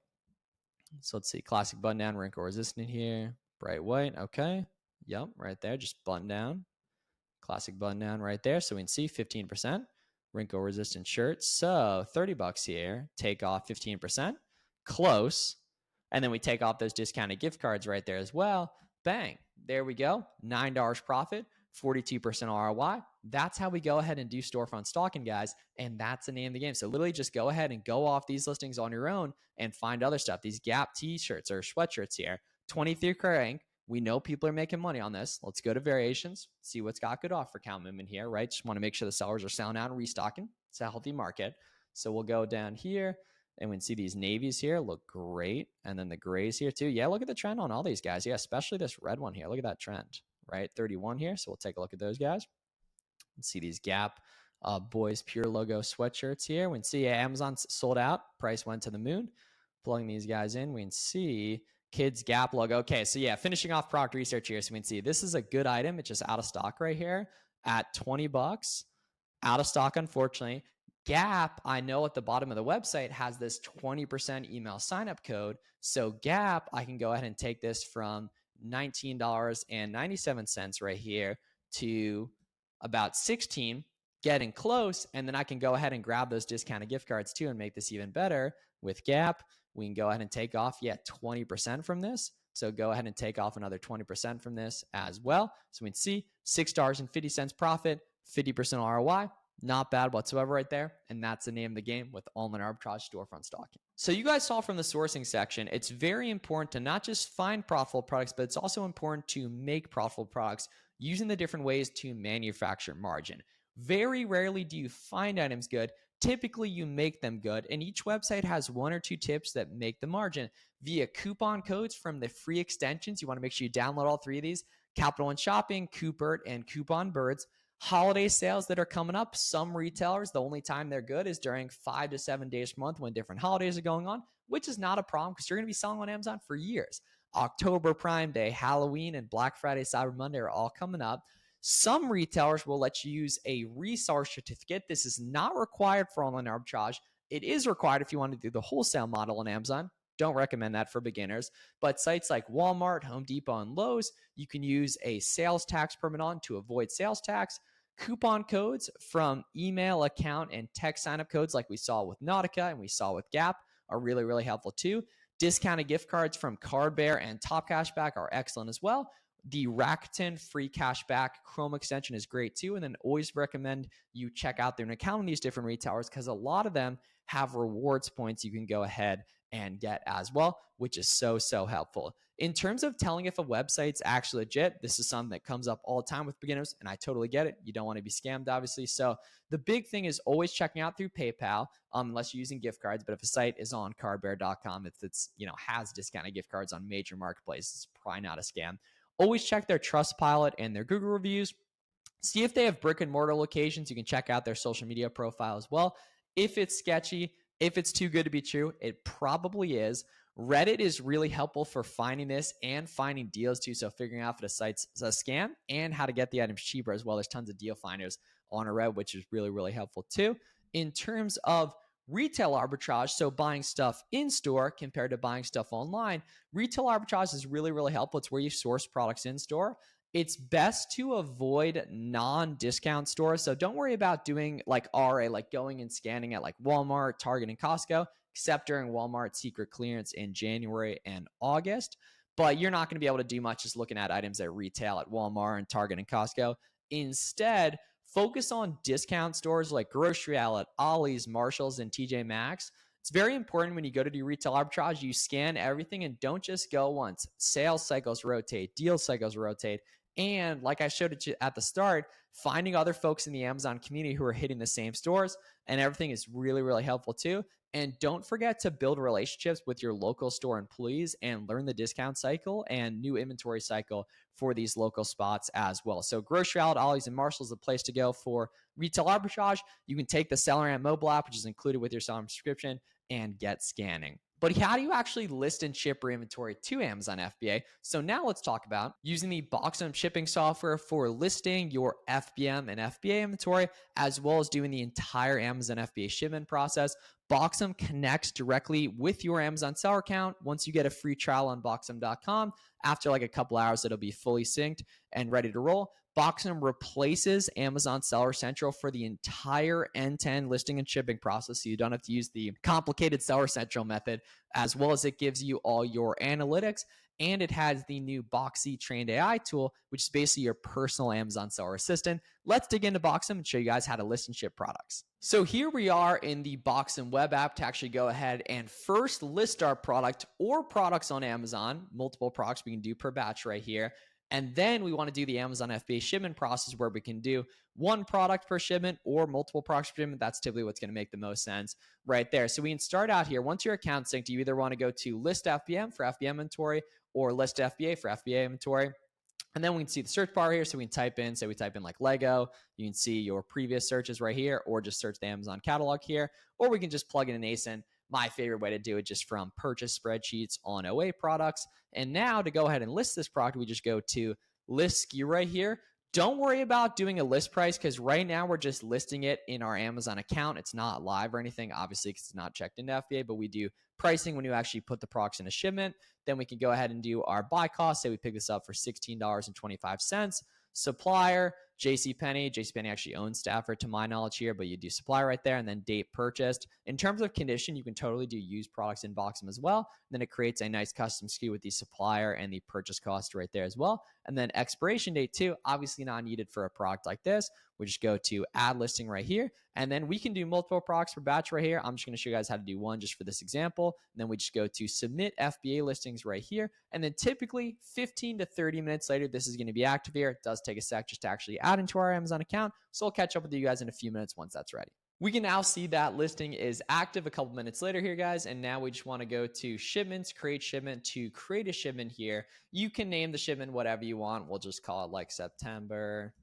So let's see, classic button down, wrinkle resistant here, bright white. Okay. Yep, right there, just button down. Classic button down right there. So we can see 15%. Wrinkle resistant shirt. So 30 bucks here. Take off 15%. Close. And then we take off those discounted gift cards right there as well. Bang. There we go. $9 profit. 42% ROI. That's how we go ahead and do storefront stalking, guys. And that's the name of the game. So literally just go ahead and go off these listings on your own and find other stuff. These Gap t-shirts or sweatshirts here. 23 rank. We know people are making money on this. Let's go to variations, see what's got good offer count movement here, right? Just want to make sure the sellers are selling out and restocking. It's a healthy market. So we'll go down here and we can see these navies here look great. And then the grays here too. Yeah, look at the trend on all these guys. Yeah, especially this red one here. Look at that trend, right? 31 here. So we'll take a look at those guys. Let's see these Gap boys pure logo sweatshirts here. We can see Amazon sold out. Price went to the moon. Plugging these guys in, we can see Kids Gap logo. Okay, so yeah, finishing off product research here. So we can see this is a good item. It's just out of stock right here at 20 bucks. Out of stock, unfortunately. Gap, I know at the bottom of the website has this 20% email sign-up code. So Gap, I can go ahead and take this from $19.97 right here to about 16, getting close. And then I can go ahead and grab those discounted gift cards too and make this even better with Gap. We can go ahead and take off, 20% from this. So go ahead and take off another 20% from this as well. So we can see $6.50 profit, 50% ROI. Not bad whatsoever right there. And that's the name of the game with all-in arbitrage storefront stalking. So you guys saw from the sourcing section, it's very important to not just find profitable products, but it's also important to make profitable products using the different ways to manufacture margin. Very rarely do you find items good. Typically, you make them good, and each website has one or two tips that make the margin via coupon codes from the free extensions. You want to make sure you download all three of these: Capital One Shopping, Coopert, and Coupon Birds. Holiday sales that are coming up. Some retailers, the only time they're good is during 5 to 7 days per month when different holidays are going on, which is not a problem because you're going to be selling on Amazon for years. October Prime Day, Halloween, and Black Friday, Cyber Monday are all coming up. Some retailers will let you use a reseller certificate. This is not required for online arbitrage. It is required if you want to do the wholesale model on Amazon. Don't recommend that for beginners. But sites like Walmart, Home Depot, and Lowe's, you can use a sales tax permit on to avoid sales tax. Coupon codes from email, account, and text signup codes like we saw with Nautica and we saw with Gap are really, really helpful too. Discounted gift cards from Card Bear and Top Cashback are excellent as well. The Rakuten free cashback Chrome extension is great too. And then always recommend you check out their account on these different retailers because a lot of them have rewards points you can go ahead and get as well, which is so helpful. In terms of telling if a website's actually legit, this is something that comes up all the time with beginners, and I totally get it. You don't want to be scammed, obviously. So the big thing is always checking out through PayPal, unless you're using gift cards. But if a site is on cardbear.com, if it's has discounted gift cards on major marketplaces, it's probably not a scam. Always check their Trustpilot and their Google reviews. See if they have brick and mortar locations. You can check out their social media profile as well. If it's sketchy, if it's too good to be true, it probably is. Reddit is really helpful for finding this and finding deals too. So figuring out if the site's a scam and how to get the items cheaper as well. There's tons of deal finders on a Reddit, which is really helpful too. In terms of retail arbitrage, so buying stuff in store compared to buying stuff online, retail arbitrage is really helpful. It's where you source products in store. It's best to avoid non-discount stores. So don't worry about doing like RA, like going and scanning at like Walmart, Target, and Costco, except during Walmart secret clearance in January and August. But you're not going to be able to do much just looking at items at retail at Walmart and Target and Costco. Instead, focus on discount stores like Grocery Outlet, Ollie's, Marshalls, and TJ Maxx. It's very important when you go to do retail arbitrage, you scan everything and don't just go once. Sales cycles rotate, deal cycles rotate. And like I showed it at the start, finding other folks in the Amazon community who are hitting the same stores and everything is really helpful too. And don't forget to build relationships with your local store employees and learn the discount cycle and new inventory cycle for these local spots as well. So Grocery Outlet, Ollie's, and Marshalls is the place to go for retail arbitrage. You can take the Sellerant mobile app, which is included with your Sellerant subscription, and get scanning. But how do you actually list and ship your inventory to Amazon FBA? So now let's talk about using the Boxum shipping software for listing your FBM and FBA inventory, as well as doing the entire Amazon FBA shipment process. Boxum connects directly with your Amazon seller account. Once you get a free trial on Boxum.com, after like a couple hours, it'll be fully synced and ready to roll. Boxum replaces Amazon Seller Central for the entire end-to-end listing and shipping process, so you don't have to use the complicated Seller Central method, as well as it gives you all your analytics, and it has the new Boxy Trained AI tool, which is basically your personal Amazon seller assistant. Let's dig into Boxum and show you guys how to list and ship products. So here we are in the Boxum web app to actually go ahead and first list our product or products on Amazon, multiple products we can do per batch right here. And then we want to do the Amazon FBA shipment process where we can do one product per shipment or multiple products per shipment. That's typically what's going to make the most sense right there. So we can start out here. Once your account's synced, you either want to go to list FBM for FBM inventory or list FBA for FBA inventory. And then we can see the search bar here. So we can type in, say we type in like Lego. You can see your previous searches right here, or just search the Amazon catalog here, or we can just plug in an ASIN. My favorite way to do it, just from purchase spreadsheets on OA products. And now to go ahead and list this product, we just go to list SKU right here. Don't worry about doing a list price because right now we're just listing it in our Amazon account. It's not live or anything, obviously, because it's not checked into FBA, but we do pricing when you actually put the products in a shipment. Then we can go ahead and do our buy cost. Say we pick this up for $16.25. Supplier, JCPenney. JCPenney actually owns Stafford to my knowledge here, but you do supply right there, and then date purchased. In terms of condition, you can totally do used products in Boxum as well. Then it creates a nice custom SKU with the supplier and the purchase cost right there as well. And then expiration date too, obviously not needed for a product like this. We just go to add listing right here, and then we can do multiple products per batch right here. I'm just going to show you guys how to do one just for this example. And then we just go to submit FBA listings right here. And then typically 15 to 30 minutes later, this is going to be active here. It does take a sec just to actually add into our Amazon account. So I'll catch up with you guys in a few minutes once that's ready. We can now see that listing is active a couple minutes later here, guys. And now we just want to go to shipments, create shipment. To create a shipment here, you can name the shipment whatever you want. We'll just call it like September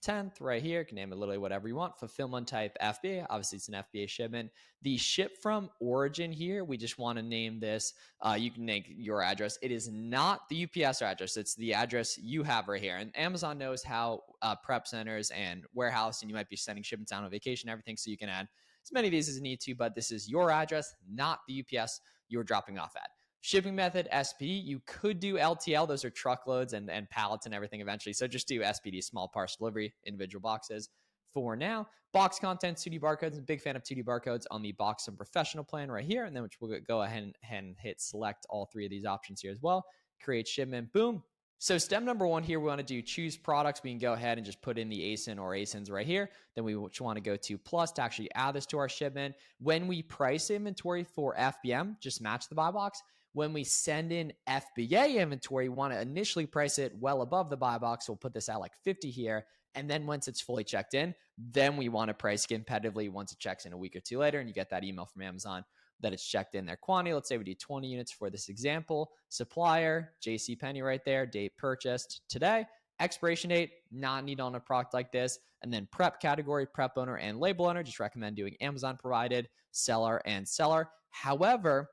10th right here. You can name it literally whatever you want. Fulfillment type FBA. Obviously, it's an FBA shipment. The ship from origin here, we just want to name this. You can name your address. It is not the UPS address. It's the address you have right here. And Amazon knows how prep centers and warehouse, and you might be sending shipments out on vacation, everything. So you can add as many of these as you need to, but this is your address, not the UPS you're dropping off at. Shipping method, SPD. You could do LTL. Those are truckloads and pallets and everything eventually. So just do SPD, small parcel delivery, individual boxes for now. Box content, 2D barcodes. I'm a big fan of 2D barcodes on the Boxum Professional plan right here. And then which we'll go ahead and hit select all three of these options here as well. Create shipment, boom. So step number one here, we want to do choose products. We can go ahead and just put in the ASIN or ASINs right here. Then we want to go to plus to actually add this to our shipment. When we price inventory for FBM, just match the buy box. When we send in FBA inventory, we want to initially price it well above the buy box. So we'll put this at like 50 here. And then once it's fully checked in, then we want to price competitively once it checks in a week or two later and you get that email from Amazon that it's checked in their quantity. Let's say we do 20 units for this example. Supplier, JCPenney right there, date purchased today. Expiration date, not needed on a product like this. And then prep category, prep owner, and label owner. Just recommend doing Amazon provided, seller, and seller. However,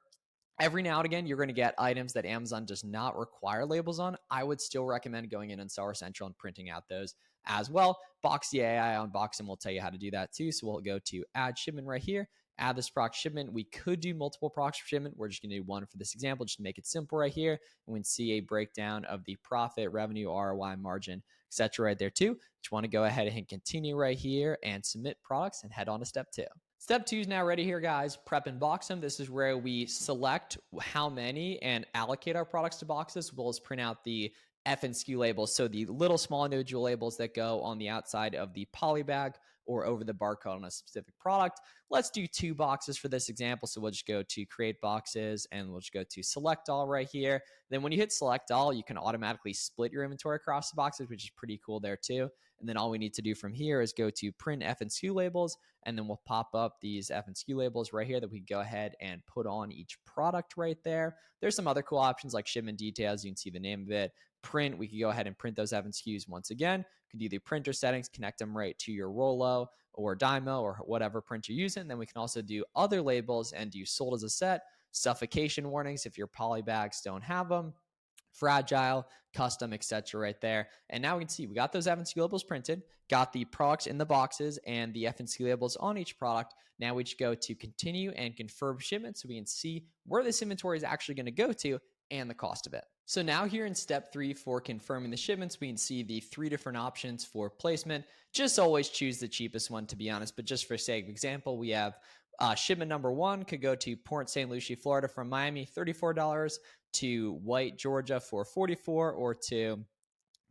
every now and again, you're going to get items that Amazon does not require labels on. I would still recommend going in on Seller Central and printing out those as well. Boxy AI unboxing will tell you how to do that too. So we'll go to add shipment right here, add this product shipment. We could do multiple products for shipment. We're just going to do one for this example, just to make it simple right here. And we can see a breakdown of the profit, revenue, ROI, margin, etc. right there too. Just want to go ahead and hit continue right here and submit products and head on to step two. Step two is now ready here, guys. Prep and box them. This is where we select how many and allocate our products to boxes, as well as print out the F and SKU labels. So the little small individual labels that go on the outside of the poly bag or over the barcode on a specific product. Let's do 2 boxes for this example. So we'll just go to create boxes and we'll just go to select all right here. Then when you hit select all, you can automatically split your inventory across the boxes, which is pretty cool there too. And then all we need to do from here is go to print F and SKU labels, and then we'll pop up these F and SKU labels right here that we can go ahead and put on each product right there. There's some other cool options like shipment details. You can see the name of it. Print, we can go ahead and print those F and SKUs once again. You can do the printer settings, connect them right to your Rollo or Dymo or whatever print you're using. Then we can also do other labels and do sold as a set, suffocation warnings if your poly bags don't have them, fragile, custom, etc. right there. And now we can see we got those F and SKU labels printed, got the products in the boxes and the F and SKU labels on each product. Now we just go to continue and confirm shipment so we can see where this inventory is actually going to go to and the cost of it. So now here in step 3 for confirming the shipments, we can see the 3 different options for placement. Just always choose the cheapest one, to be honest, but just for sake of example, we have shipment number 1 could go to Port St. Lucie, Florida from Miami, $34, to White, Georgia for $44, or to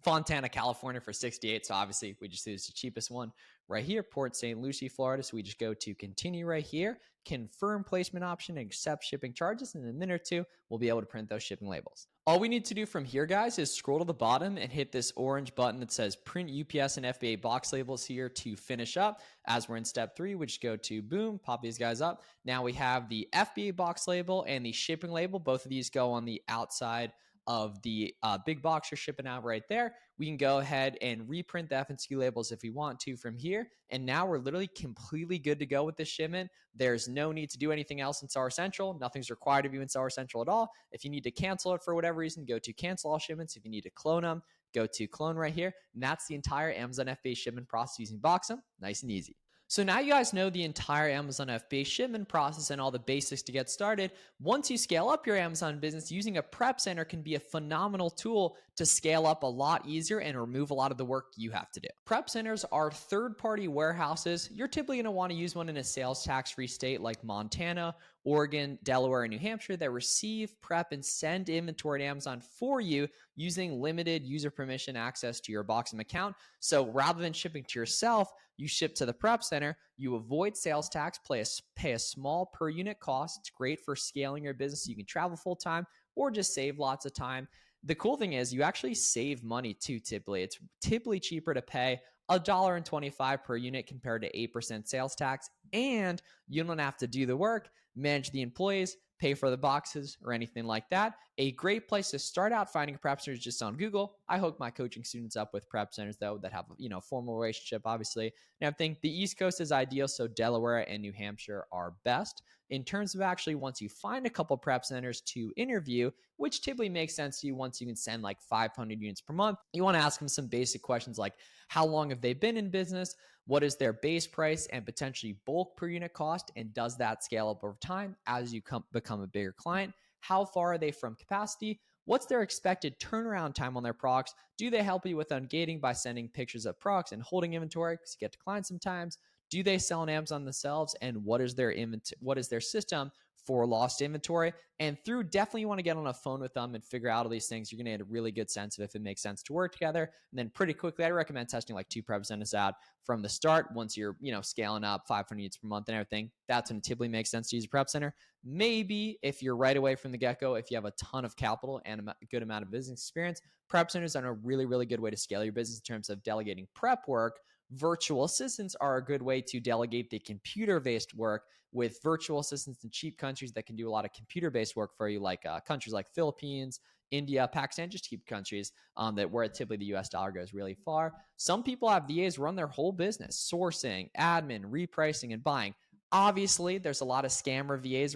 Fontana, California for $68. So obviously we just use the cheapest one right here, Port St. Lucie, Florida. So we just go to continue right here, confirm placement option, and accept shipping charges. In a minute or two, we'll be able to print those shipping labels. All we need to do from here, guys, is scroll to the bottom and hit this orange button that says print UPS and FBA box labels here to finish up. As we're in step 3, we just go to boom, pop these guys up. Now we have the FBA box label and the shipping label. Both of these go on the outside of the big box you're shipping out right there. We can go ahead and reprint the F and SKU labels if we want to from here. And now we're literally completely good to go with this shipment. There's no need to do anything else in Seller Central. Nothing's required of you in Seller Central at all. If you need to cancel it for whatever reason, go to cancel all shipments. If you need to clone them, go to clone right here. And that's the entire Amazon FBA shipment process using Boxem. Nice and easy. So now you guys know the entire Amazon FBA shipment process and all the basics to get started. Once you scale up your Amazon business, using a prep center can be a phenomenal tool to scale up a lot easier and remove a lot of the work you have to do. Prep centers are third-party warehouses. You're typically going to want to use one in a sales tax-free state like Montana, Oregon, Delaware, and New Hampshire that receive, prep, and send inventory to Amazon for you using limited user permission access to your Boxem account. So rather than shipping to yourself, you ship to the prep center, you avoid sales tax, pay a small per unit cost. It's great for scaling your business so you can travel full time or just save lots of time. The cool thing is you actually save money too typically. It's typically cheaper to pay $1.25 per unit compared to 8% sales tax, and you don't have to do the work, manage the employees, pay for the boxes, or anything like that. A great place to start out finding prep centers just on Google. I hook my coaching students up with prep centers though that have a formal relationship, obviously. And I think the East Coast is ideal, so Delaware and New Hampshire are best. In terms of actually once you find a couple prep centers to interview, which typically makes sense to you once you can send like 500 units per month, you want to ask them some basic questions like how long have they been in business? What is their base price and potentially bulk per unit cost? And does that scale up over time as you become a bigger client? How far are they from capacity? What's their expected turnaround time on their products? Do they help you with ungating by sending pictures of products and holding inventory because you get declined sometimes? Do they sell on Amazon themselves? And what is their system for lost inventory. And through, definitely you want to get on a phone with them and figure out all these things. You're going to get a really good sense of if it makes sense to work together. And then pretty quickly, I recommend testing like 2 representatives out from the start. Once you're, scaling up 500 units per month and everything, that's when it typically makes sense to use a prep center. Maybe if you're right away from the get-go, if you have a ton of capital and a good amount of business experience, prep centers are a really, really good way to scale your business in terms of delegating prep work. Virtual assistants are a good way to delegate the computer-based work with virtual assistants in cheap countries that can do a lot of computer-based work for you, like countries like Philippines, India, Pakistan, just cheap countries that where typically the US dollar goes really far. Some people have VAs run their whole business, sourcing, admin, repricing, and buying. Obviously, there's a lot of scammer VAs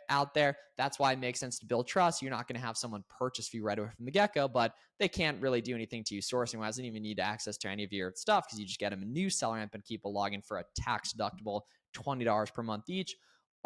out there. That's why it makes sense to build trust. You're not going to have someone purchase for you right away from the get-go, but they can't really do anything to you sourcing-wise. They don't even need access to any of your stuff because you just get them a new seller amp and keep a login for a tax-deductible $20 per month each.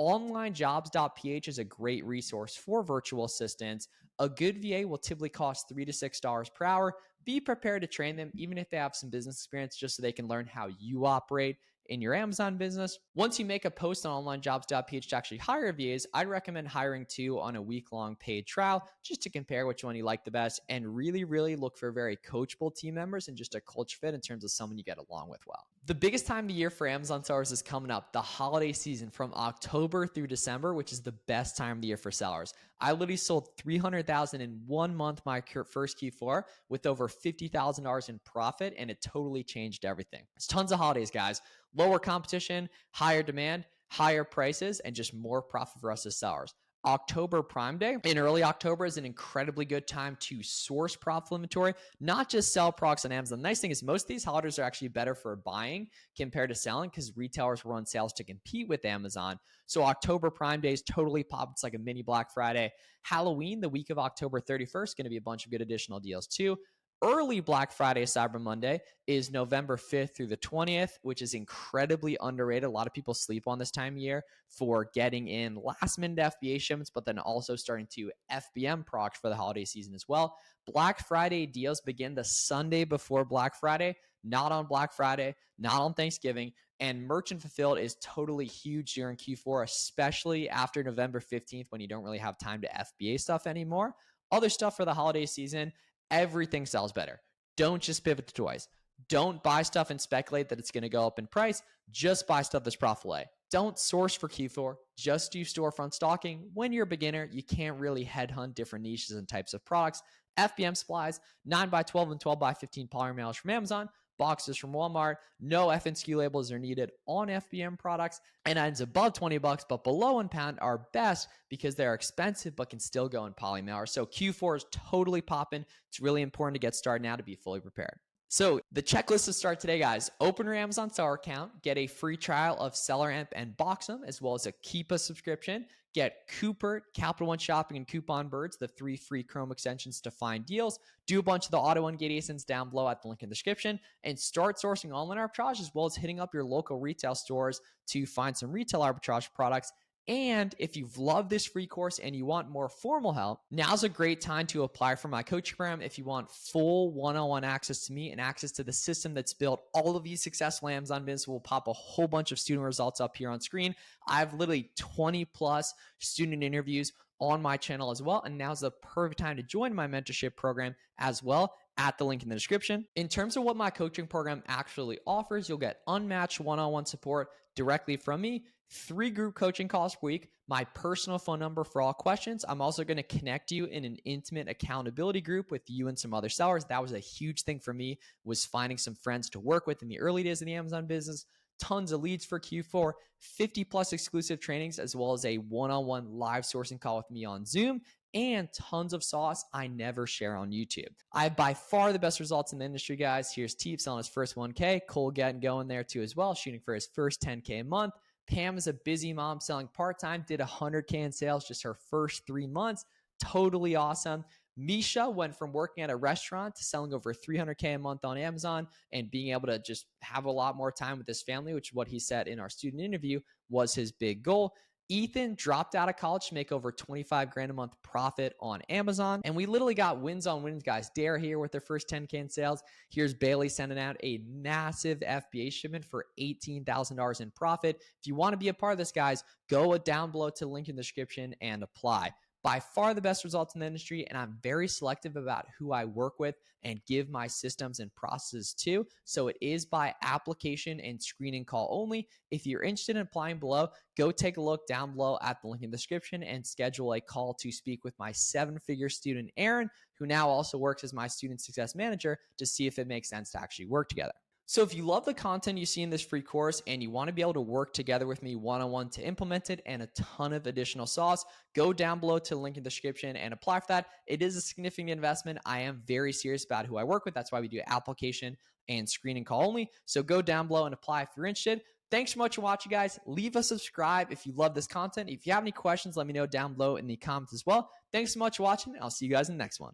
Onlinejobs.ph is a great resource for virtual assistants. A good VA will typically cost $3 to $6 per hour. Be prepared to train them, even if they have some business experience, just so they can learn how you operate in your Amazon business. Once you make a post on onlinejobs.ph to actually hire VAs, I'd recommend hiring 2 on a week-long paid trial just to compare which one you like the best and really, really look for very coachable team members and just a culture fit in terms of someone you get along with well. The biggest time of the year for Amazon sellers is coming up, the holiday season from October through December, which is the best time of the year for sellers. I literally sold $300,000 in 1 month my first Q4 with over $50,000 in profit, and it totally changed everything. There's tons of holidays, guys. Lower competition, higher demand, higher prices, and just more profit for us as sellers. October Prime Day in early October is an incredibly good time to source profitable inventory, not just sell products on Amazon. The nice thing is most of these holidays are actually better for buying compared to selling because retailers run sales to compete with Amazon. So October Prime Day is totally pop. It's like a mini Black Friday. Halloween, the week of October 31st, going to be a bunch of good additional deals too. Early Black Friday, Cyber Monday is November 5th through the 20th, which is incredibly underrated. A lot of people sleep on this time of year for getting in last minute FBA shipments, but then also starting to FBM products for the holiday season as well. Black Friday deals begin the Sunday before Black Friday, not on Black Friday, not on Thanksgiving. And merchant fulfilled is totally huge during Q4, especially after November 15th when you don't really have time to FBA stuff anymore. Other stuff for the holiday season, everything sells better. Don't just pivot to toys. Don't buy stuff and speculate that it's going to go up in price. Just buy stuff that's profitable. Don't source for Q4. Just do storefront stalking. When you're a beginner, you can't really headhunt different niches and types of products. FBM supplies, 9x12 and 12x15 polymer mailers from Amazon, boxes from Walmart. No FNSKU labels are needed on FBM products, and items above $20 but below £1 are best because they're expensive but can still go in poly mailer. So Q4 is totally popping. It's really important to get started now to be fully prepared. So the checklist to start today, guys. Open your Amazon seller account, get a free trial of Seller Amp and Boxem, as well as a Keepa subscription. Get Cooper, Capital One Shopping, and Coupon Birds, the 3 free Chrome extensions to find deals. Do a bunch of the auto ungate ASINs down below at the link in the description, and start sourcing online arbitrage as well as hitting up your local retail stores to find some retail arbitrage products. And if you've loved this free course and you want more formal help, now's a great time to apply for my coaching program. If you want full one-on-one access to me and access to the system that's built all of these successful Amazon businesses, we'll pop a whole bunch of student results up here on screen. I have literally 20 plus student interviews on my channel as well. And now's the perfect time to join my mentorship program as well at the link in the description. In terms of what my coaching program actually offers, you'll get unmatched one-on-one support directly from me, 3 group coaching calls per week, my personal phone number for all questions. I'm also going to connect you in an intimate accountability group with you and some other sellers. That was a huge thing for me, was finding some friends to work with in the early days of the Amazon business. Tons of leads for Q4, 50 plus exclusive trainings, as well as a one-on-one live sourcing call with me on Zoom, and tons of sauce I never share on YouTube. I have by far the best results in the industry, guys. Here's Teep selling his first 1K. Cole getting going there too as well, shooting for his first 10K a month. Pam is a busy mom selling part-time, did 100K in sales just her first 3 months. Totally awesome. Misha went from working at a restaurant to selling over 300K a month on Amazon and being able to just have a lot more time with his family, which is what he said in our student interview was his big goal. Ethan dropped out of college to make over 25 grand a month profit on Amazon. And we literally got wins on wins, guys. Dare here with their first 10K in sales. Here's Bailey sending out a massive FBA shipment for $18,000 in profit. If you want to be a part of this, guys, go down below to the link in the description and apply. By far the best results in the industry, and I'm very selective about who I work with and give my systems and processes to. So it is by application and screening call only. If you're interested in applying below, go take a look down below at the link in the description and schedule a call to speak with my 7-figure student, Aaron, who now also works as my student success manager, to see if it makes sense to actually work together. So if you love the content you see in this free course and you want to be able to work together with me one-on-one to implement it and a ton of additional sauce, go down below to the link in the description and apply for that. It is a significant investment. I am very serious about who I work with. That's why we do application and screening call only. So go down below and apply if you're interested. Thanks so much for watching, guys. Leave a subscribe if you love this content. If you have any questions, let me know down below in the comments as well. Thanks so much for watching. I'll see you guys in the next one.